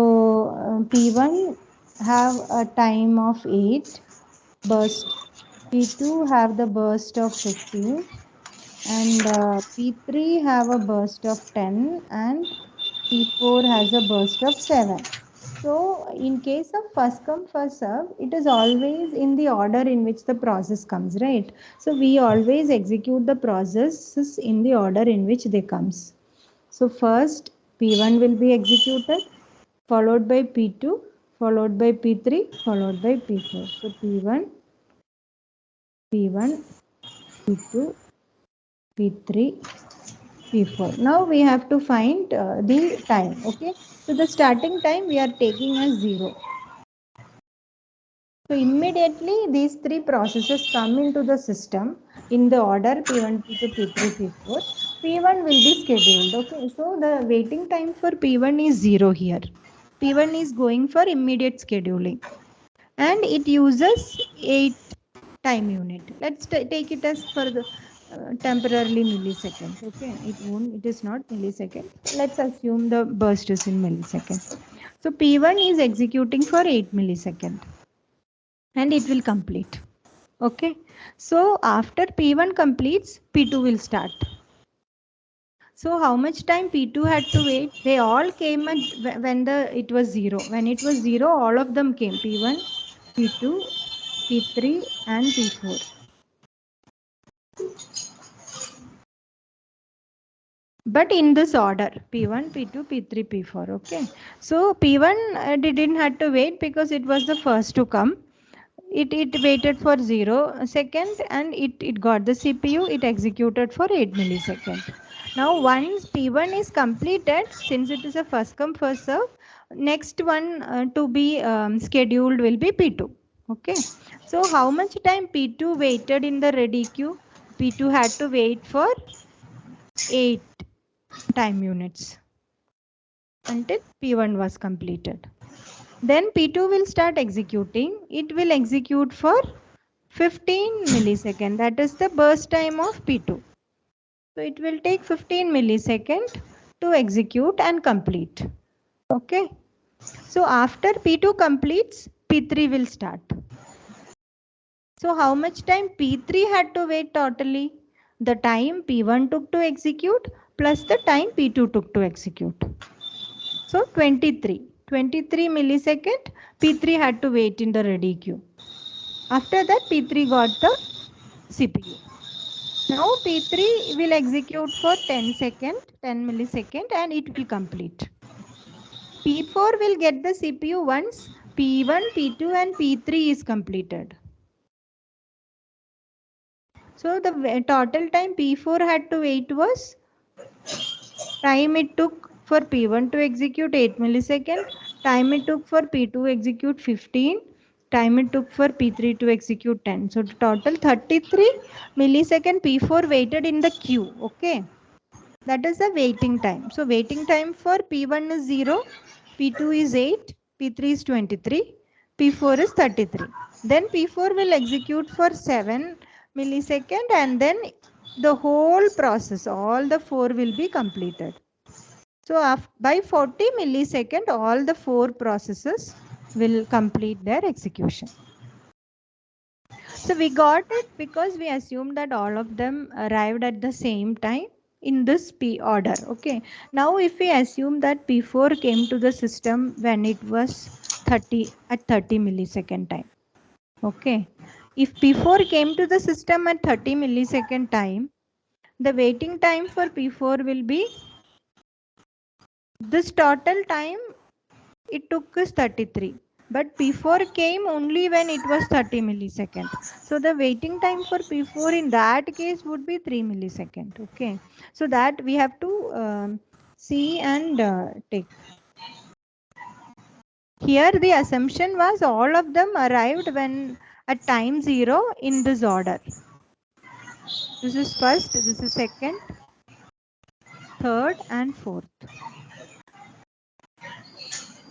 P1 have a time of 8 burst, P2 have the burst of 15, and P3 have a burst of 10, and P4 has a burst of 7. So in case of first come first serve, it is always in the order in which the process comes, right? So we always execute the processes in the order in which they comes. So first P1 will be executed, followed by P2, followed by P3, followed by P4. So P1, P1, P2, P3, P4. Now we have to find the time. Okay. So the starting time we are taking as 0. So immediately these three processes come into the system in the order P1, P2, P3, P4. P1 will be scheduled. Okay. So the waiting time for P1 is 0 here. P1 is going for immediate scheduling and it uses 8 time unit. Let's take it as for the temporarily milliseconds. Okay, it is not millisecond. Let's assume the burst is in millisecond. So P1 is executing for 8 millisecond and it will complete. Okay, so after P1 completes, P2 will start. So how much time P2 had to wait? They all came at when it was 0. When it was 0, all of them came. P1, P2, P3 and P4. But in this order, P1, P2, P3, P4. Okay. So P1 didn't have to wait because it was the first to come. It waited for 0 second and it got the CPU. It executed for 8 millisecond. Now once P1 is completed, since it is a first come first serve, next one to be scheduled will be P2. Okay. So how much time P2 waited in the ready queue? P2 had to wait for 8 time units until P1 was completed. Then P2 will start executing. It will execute for 15 millisecond. That is the burst time of P2. So it will take 15 millisecond to execute and complete. Okay. So after P2 completes, P3 will start. So how much time P3 had to wait totally? The time P1 took to execute plus the time P2 took to execute. So 23 millisecond P3 had to wait in the ready queue. After that P3 got the CPU. Now P3 will execute for 10 millisecond and it will complete. P4 will get the CPU once P1, P2 and P3 is completed. So the total time P4 had to wait was time it took for P1 to execute 8 millisecond, time it took for P2 to execute 15, time it took for P3 to execute 10. So total 33 millisecond P4 waited in the queue. Okay. That is the waiting time. So waiting time for P1 is 0, P2 is 8, P3 is 23, P4 is 33. Then P4 will execute for 7 millisecond and then the whole process, all the 4 will be completed. So by 40 millisecond, all the 4 processes will complete their execution. So we got it because we assumed that all of them arrived at the same time in this P order. Okay. Now if we assume that P4 came to the system when it was 30 millisecond time. Okay. If P4 came to the system at 30 millisecond time, the waiting time for P4 will be this total time it took is 33. but P4 came only when it was 30 millisecond. So the waiting time for P4 in that case would be 3 millisecond. Okay, so that we have to see and take. Here the assumption was all of them arrived when at time 0 in this order. This is first, this is second, third and fourth.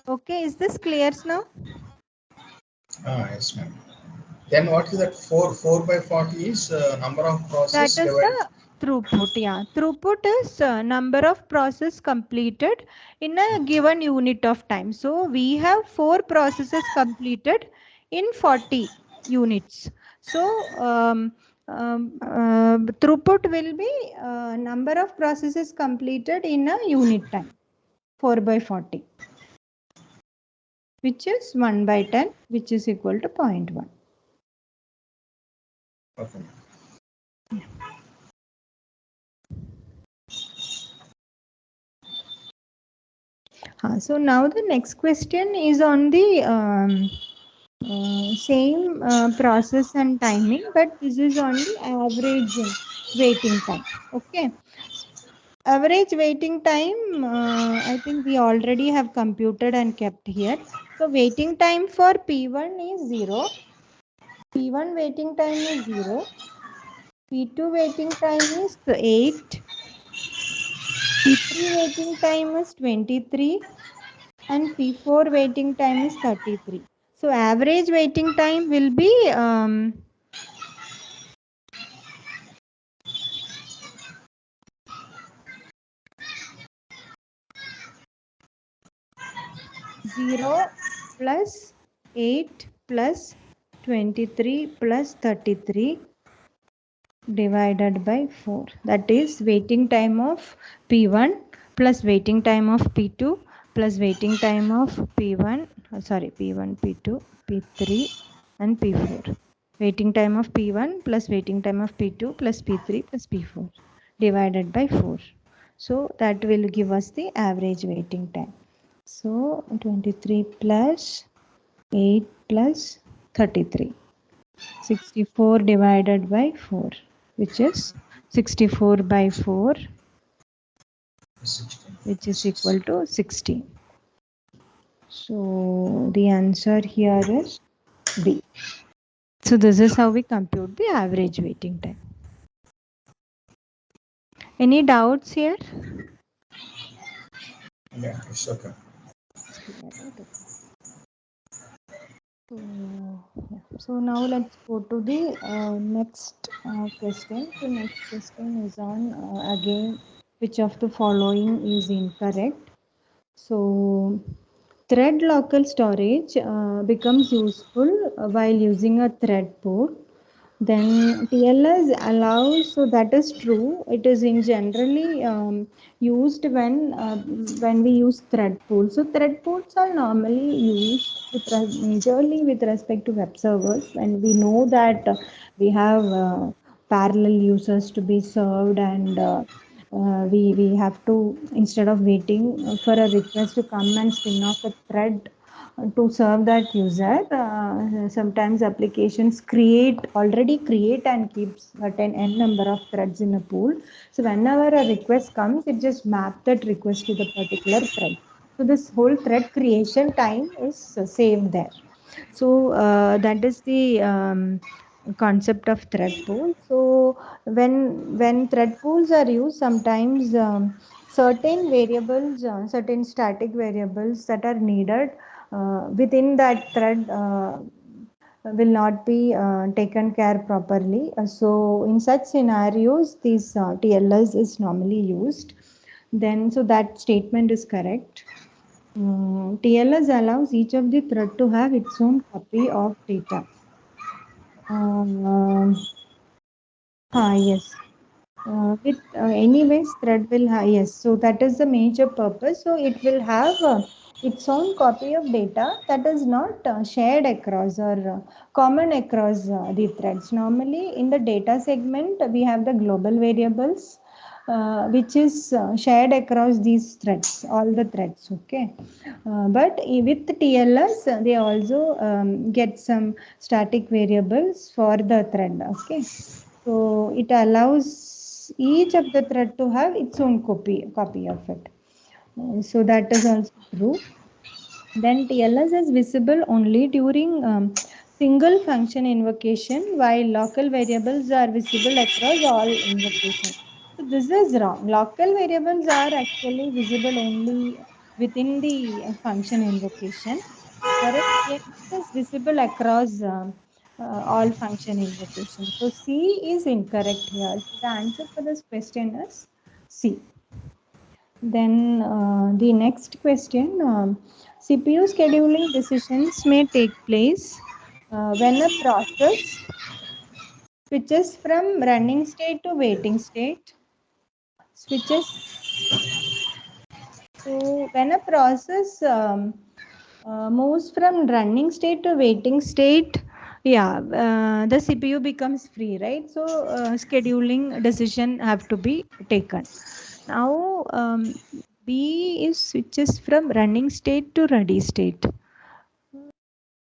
Okay, is this clear now? Yes, ma'am. Then what is that 4 by 40 is number of That process is divided. the throughput. Yeah, throughput is number of process completed in a given unit of time. So we have 4 processes completed in 40 units. So throughput will be number of processes completed in a unit time, 4 by 40, which is 1 by 10, which is equal to 0.1. Okay. So now the next question is on the same process and timing, but this is on the average waiting time. Okay, average waiting time, I think we already have computed and kept here. So waiting time for P1 is 0, P1 waiting time is 0, P2 waiting time is 8, P3 waiting time is 23, and P4 waiting time is 33. So average waiting time will be 0 plus 8 plus 23 plus 33 divided by 4. That is waiting time of P1 plus waiting time of P2 plus waiting time of P1, P1, P2, P3 and P4. Waiting time of P1 plus waiting time of P2 plus P3 plus P4 divided by 4. So that will give us the average waiting time. So 23 plus 8 plus 33. 64 divided by 4, which is 64 by 4, 16. which is equal to 16. So the answer here is B. So this is how we compute the average waiting time. Any doubts here? Yeah, it's okay. It's clear, right? Okay. So now let's go to the next question. So next question is on again, which of the following is incorrect? So thread local storage becomes useful while using a thread pool. Then TLS allows, so that is true. It is in generally used when we use thread pools. So thread pools are normally used majorly with respect to web servers when we know that we have parallel users to be served, and we have to, instead of waiting for a request to come and spin off a thread to serve that user, sometimes applications already create and keeps certain n number of threads in a pool. So whenever a request comes, it just maps that request to the particular thread. So this whole thread creation time is saved there. So that is the concept of thread pool. So when thread pools are used, sometimes certain variables, certain static variables that are needed within that thread will not be taken care properly. So in such scenarios, these TLS is normally used. Then, so that statement is correct. TLS allows each of the thread to have its own copy of data. Yes. With anyways, thread will have, yes. So that is the major purpose. So it will have its own copy of data that is not shared across or common across the threads. Normally in the data segment, we have the global variables, which is shared across these threads, all the threads. Okay, but with TLS, they also get some static variables for the thread. Okay, so it allows each of the thread to have its own copy of it. So that is also true. Then TLS is visible only during single function invocation, while local variables are visible across all invocations. So this is wrong. Local variables are actually visible only within the function invocation, whereas TLS is visible across all function invocations. So C is incorrect here. So the answer for this question is C. Then the next question, CPU scheduling decisions may take place when a process switches from running state to waiting state. Switches. So when a process moves from running state to waiting state, yeah, the CPU becomes free, right? So scheduling decision have to be taken. Now B is switches from running state to ready state.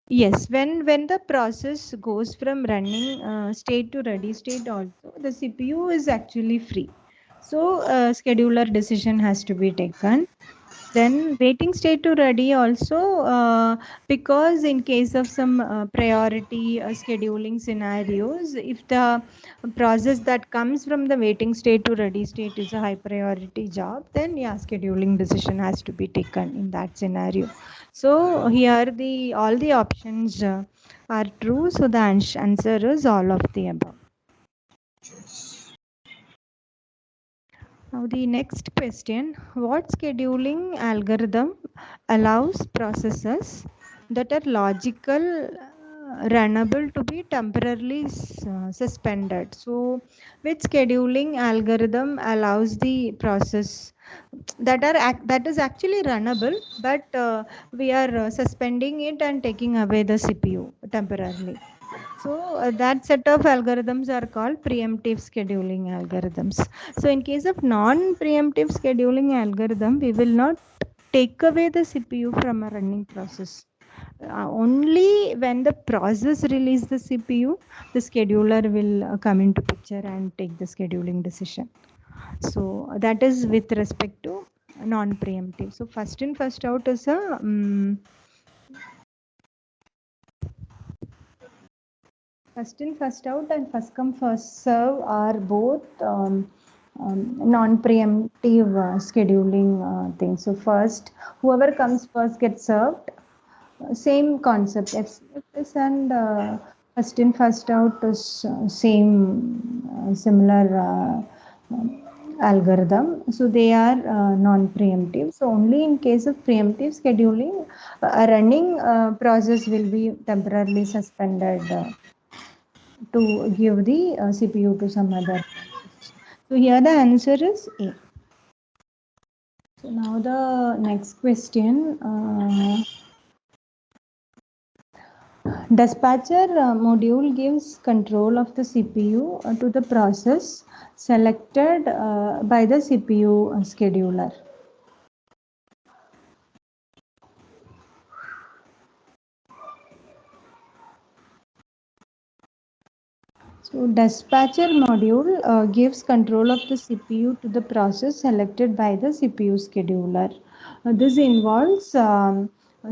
Yes, when the process goes from running state to ready state also, the CPU is actually free. So scheduler decision has to be taken. Then waiting state to ready also, because in case of some priority scheduling scenarios, if the process that comes from the waiting state to ready state is a high priority job, then yeah, scheduling decision has to be taken in that scenario. So here the all the options are true. So the answer is all of the above. Now the next question, what scheduling algorithm allows processes that are logical runnable to be temporarily suspended? So which scheduling algorithm allows the process that is actually runnable, but we are suspending it and taking away the CPU temporarily? So that set of algorithms are called preemptive scheduling algorithms. So in case of non-preemptive scheduling algorithm, we will not take away the CPU from a running process. Only when the process release the CPU, the scheduler will come into picture and take the scheduling decision. So that is with respect to non-preemptive. So first in, first out is a first in, first out and first come, first serve are both non-preemptive scheduling things. So first, whoever comes first gets served. Same concept. FCFS and first in, first out is same similar algorithm. So they are non-preemptive. So only in case of preemptive scheduling, a running process will be temporarily suspended to give the CPU to some other process. So here the answer is A. So now the next question. Dispatcher module gives control of the CPU to the process selected by the CPU scheduler. So dispatcher module gives control of the CPU to the process selected by the CPU scheduler. This involves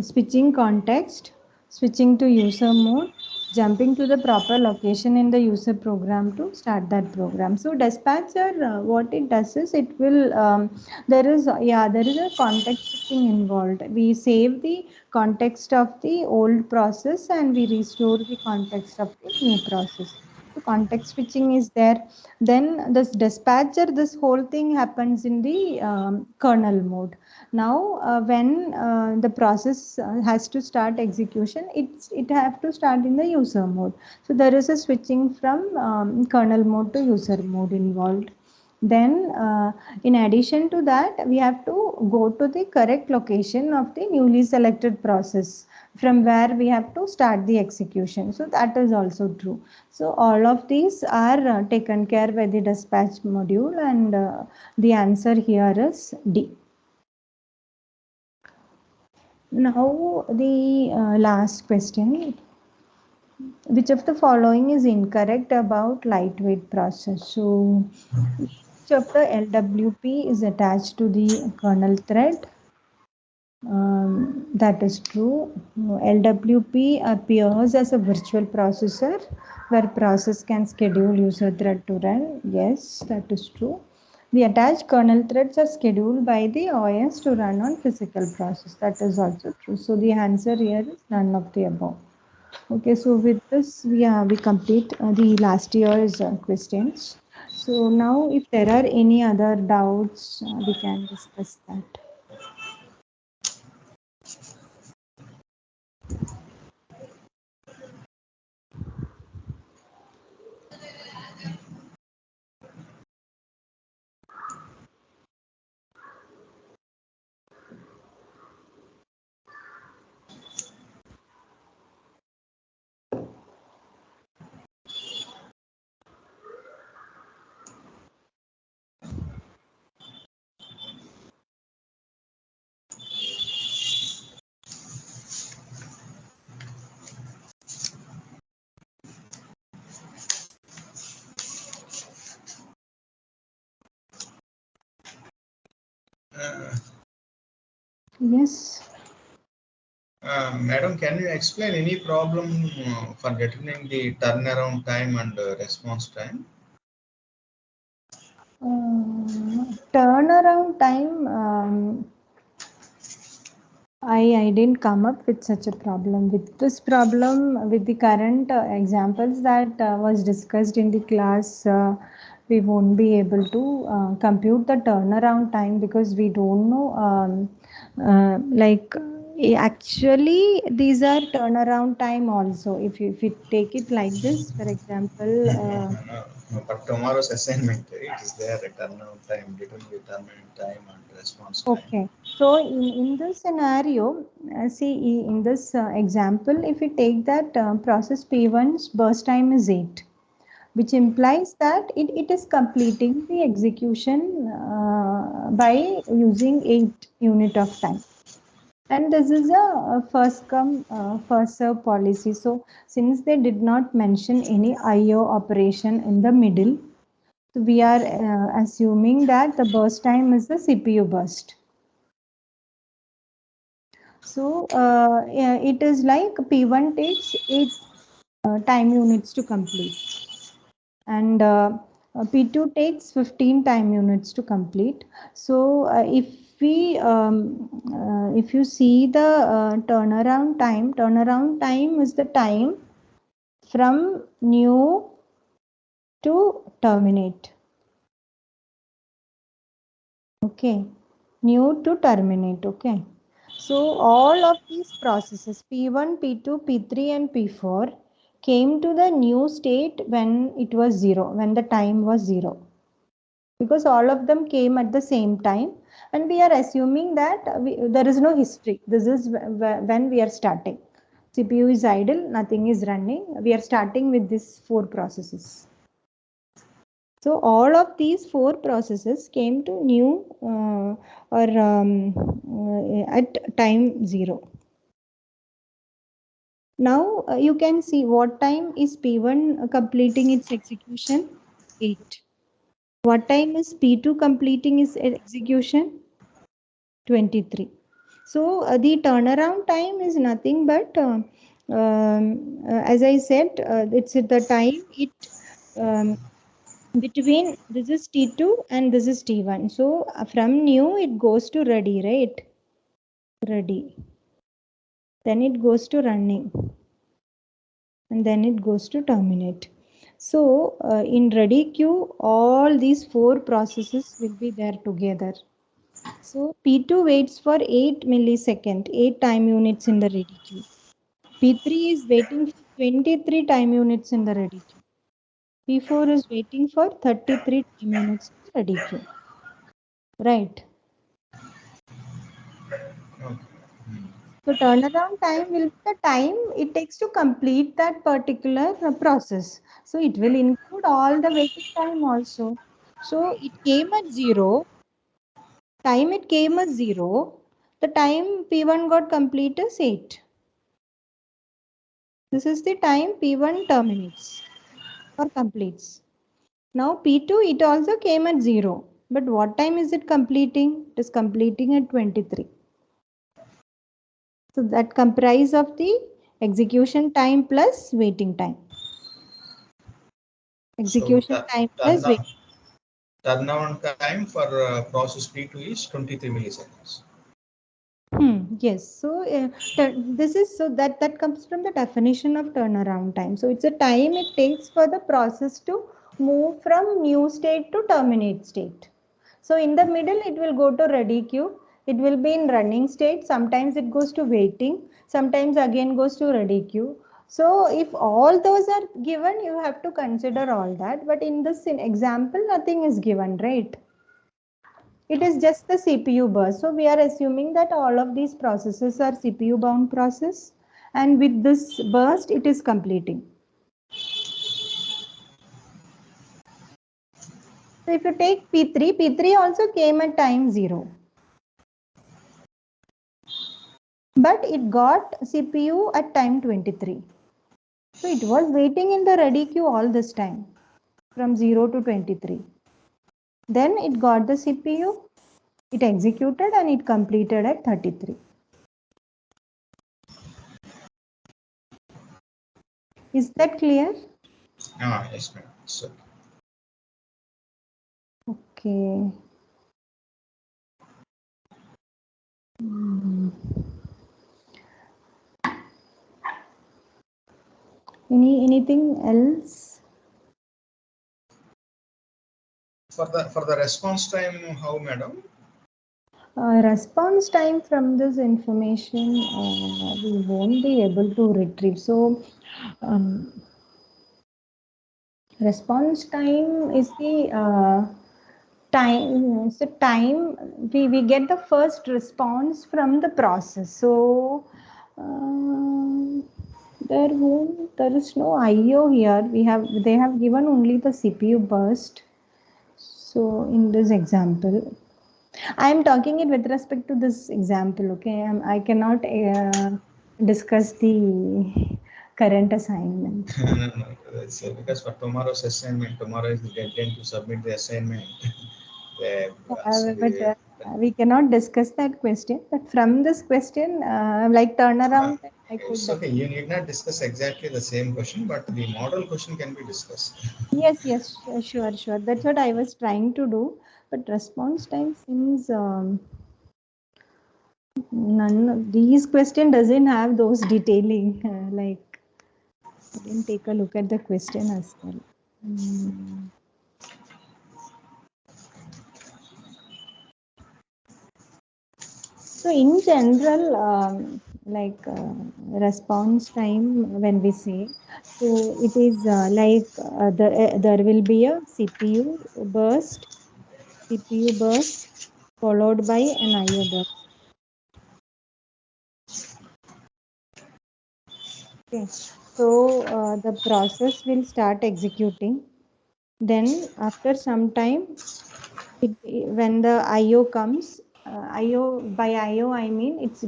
switching context, switching to user mode, jumping to the proper location in the user program to start that program. So dispatcher, what it does is it will there is a context switching involved. We save the context of the old process and we restore the context of the new process. So context switching is there. Then this dispatcher, this whole thing happens in the kernel mode. Now when the process has to start execution, it have to start in the user mode. So there is a switching from kernel mode to user mode involved. Then in addition to that, we have to go to the correct location of the newly selected process. from where we have to start the execution. So that is also true. So all of these are taken care by the dispatch module, and the answer here is D. Now the last question. Which of the following is incorrect about lightweight process? So each of the LWP is attached to the kernel thread. That is true. LWP appears as a virtual processor where process can schedule user thread to run. Yes, that is true. The attached kernel threads are scheduled by the OS to run on physical process. That is also true. So the answer here is none of the above. Okay, so with this, we complete the last year's questions. So now, if there are any other doubts, we can discuss that. Yes. Madam, can you explain any problem for determining the turnaround time and response time? Turnaround time, I didn't come up with such a problem. With this problem, with the current examples that was discussed in the class, we won't be able to compute the turnaround time because we don't know. Actually, these are turnaround time also. If you take it like this, for example. No, but tomorrow's assignment, it is there, a turnaround time, determine the turnaround time and response time. Okay. So in this scenario, see in this example, if we take that process P1's burst time is 8, which implies that it is completing the execution by using 8 unit of time. And this is a first come first serve policy. So since they did not mention any IO operation in the middle, so we are assuming that the burst time is the CPU burst. So yeah, it is like P1 takes 8 time units to complete, and P2 takes 15 time units to complete. So if you see the turnaround time is the time from new to terminate. Okay, new to terminate. Okay. So all of these processes P1, P2, P3 and P4 came to the new state when it was 0, when the time was 0. Because all of them came at the same time, and we are assuming that there is no history. This is when we are starting. CPU is idle, nothing is running. We are starting with these 4 processes. So all of these 4 processes came to new at time 0. Now you can see what time is P1 completing its execution? 8. What time is P2 completing its execution? 23. So the turnaround time is nothing but, as I said, it's the time it between this is T2 and this is T1. So from new it goes to ready, right? Ready. Then it goes to running. And then it goes to terminate. So in ready queue, all these 4 processes will be there together. So P2 waits for 8 millisecond, 8 time units in the ready queue. P3 is waiting for 23 time units in the ready queue. P4 is waiting for 33 time units in the ready queue. Right. Okay. So turnaround time will be the time it takes to complete that particular process. So it will include all the waiting time also. So it came at 0. Time it came as 0. The time P1 got complete is 8. This is the time P1 terminates or completes. Now P2 it also came at 0. But what time is it completing? It is completing at 23. So that comprise of the execution time plus waiting time. Execution time plus waiting. Turnaround time for process P2 is 23 milliseconds. Yes. So this is so that comes from the definition of turnaround time. So it's a time it takes for the process to move from new state to terminate state. So in the middle, it will go to ready queue. It will be in running state. Sometimes it goes to waiting. Sometimes again goes to ready queue. So if all those are given, you have to consider all that. But in this example, nothing is given, right? It is just the CPU burst. So we are assuming that all of these processes are CPU bound process, and with this burst, it is completing. So if you take P3, P3 also came at time 0. But it got CPU at time 23. So it was waiting in the ready queue all this time from 0 to 23. Then it got the CPU, it executed and it completed at 33. Is that clear? Yes, ma'am. So, Okay. Anything else? for the response time, how, madam? Response time from this information we won't be able to retrieve. So um, response time is the time. So time we get the first response from the process. So there is no IO here. They have given only the CPU burst. So in this example, I am talking it with respect to this example, okay? I cannot discuss the current assignment. No, that's because for tomorrow's assignment, tomorrow is the deadline to submit the assignment. But we cannot discuss that question. But from this question, like turnaround, I It's could. okay. You need not discuss exactly the same question, but the model question can be discussed. Yes, sure. That's what I was trying to do. But response time seems none of these question doesn't have those detailing. Like I didn't take a look at the question as well. So in general, response time when we say, so it is there will be a CPU burst followed by an IO burst. Okay, so the process will start executing. Then after some time, when the IO comes, IO I mean it's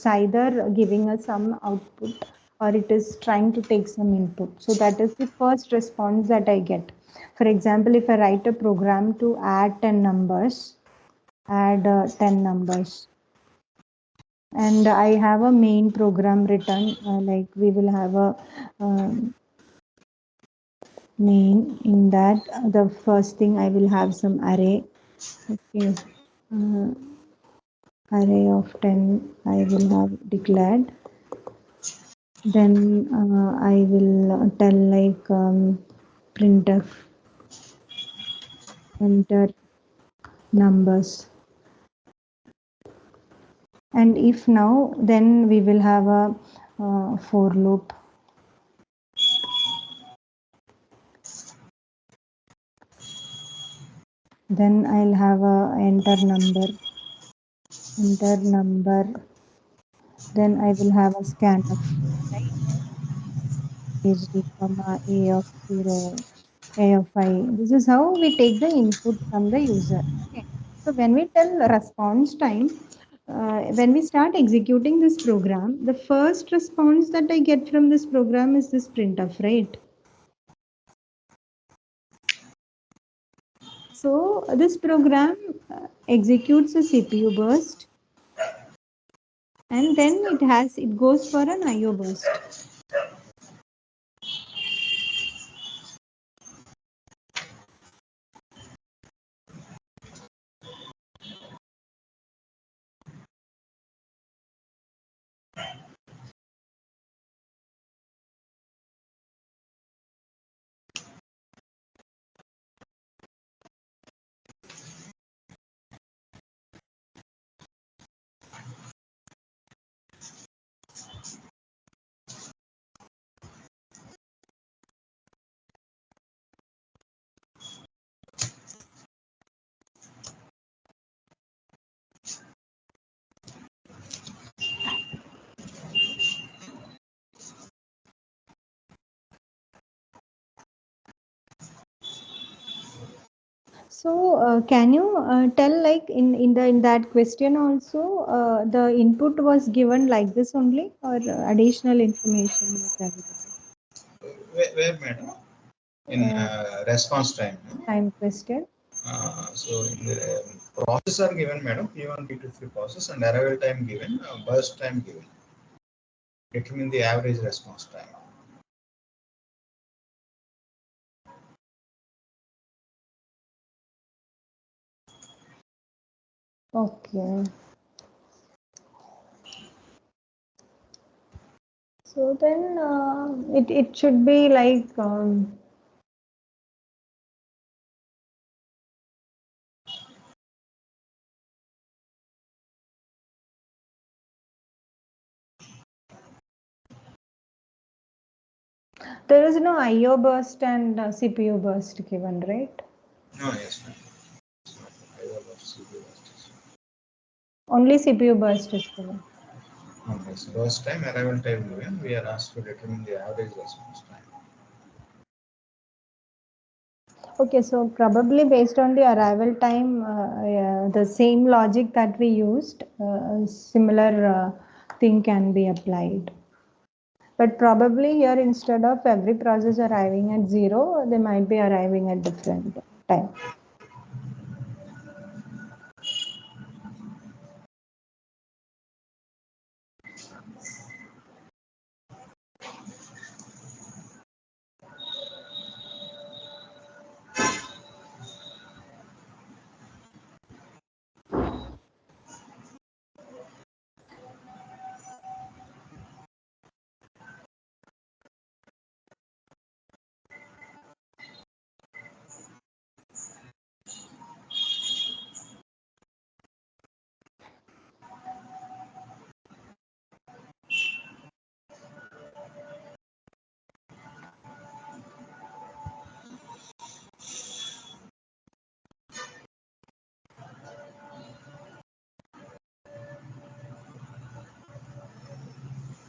either giving us some output or it is trying to take some input. So that is the first response that I get. For example, if I write a program to add 10 numbers, add 10 numbers, and I have a main program written, like we will have a main. In that, the first thing I will have some array. Okay. uh, Array of 10 I will have declared. Then I will tell like printf enter numbers. And if now, then we will have a for loop. Then I'll have a enter number. Then I will have a scan of right PhD comma A of 0, A of I. This is how we take the input from the user. Okay. So when we tell response time, when we start executing this program, the first response that I get from this program is this printf, right? So this program executes a CPU burst, and then it goes for an IO burst. So can you tell like in that question also the input was given like this only, or additional information was available? Where madam? In response time. No? Time question. So in the process are given, madam, P1, P2, P3 process and arrival time given, burst time given. Determine the average response time. Okay. So then it should be like there is no IO burst and CPU burst given, right? No, yes, ma'am. Only CPU burst is given. No, yes. Burst time, arrival time given. We are asked to determine the average response time. Okay, so probably based on the arrival time, the same logic that we used, similar thing can be applied. But probably here instead of every process arriving at 0, they might be arriving at different time.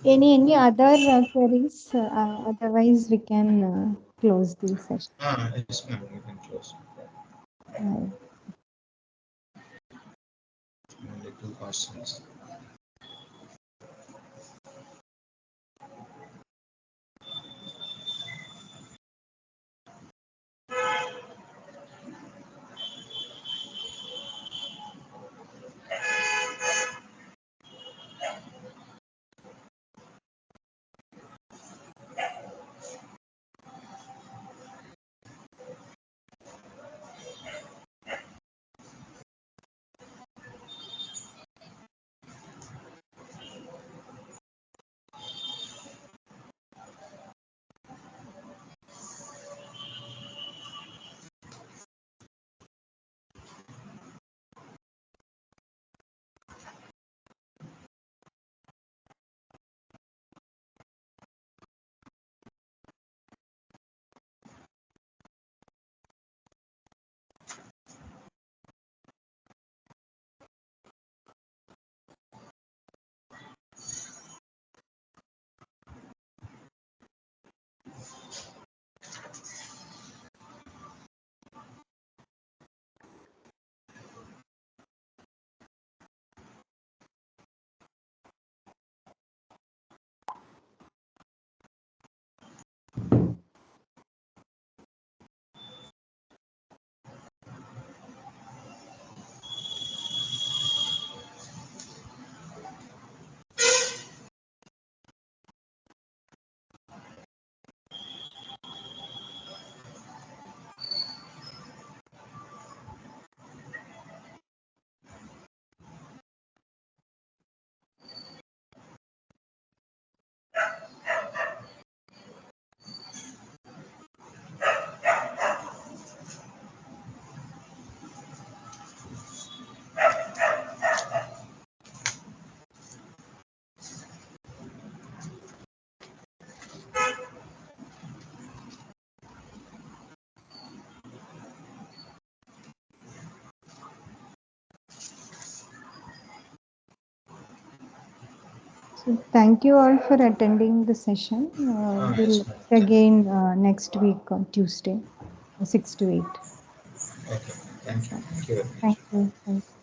Any other queries? Otherwise, we can close the session. Yes, ma'am. You can close. Uh, Only two questions. So thank you all for attending the session. We'll Yes, meet madam. again next week on Tuesday, 6 to 8. Okay. Thank you. Thank you very much. Thank you. Thank you.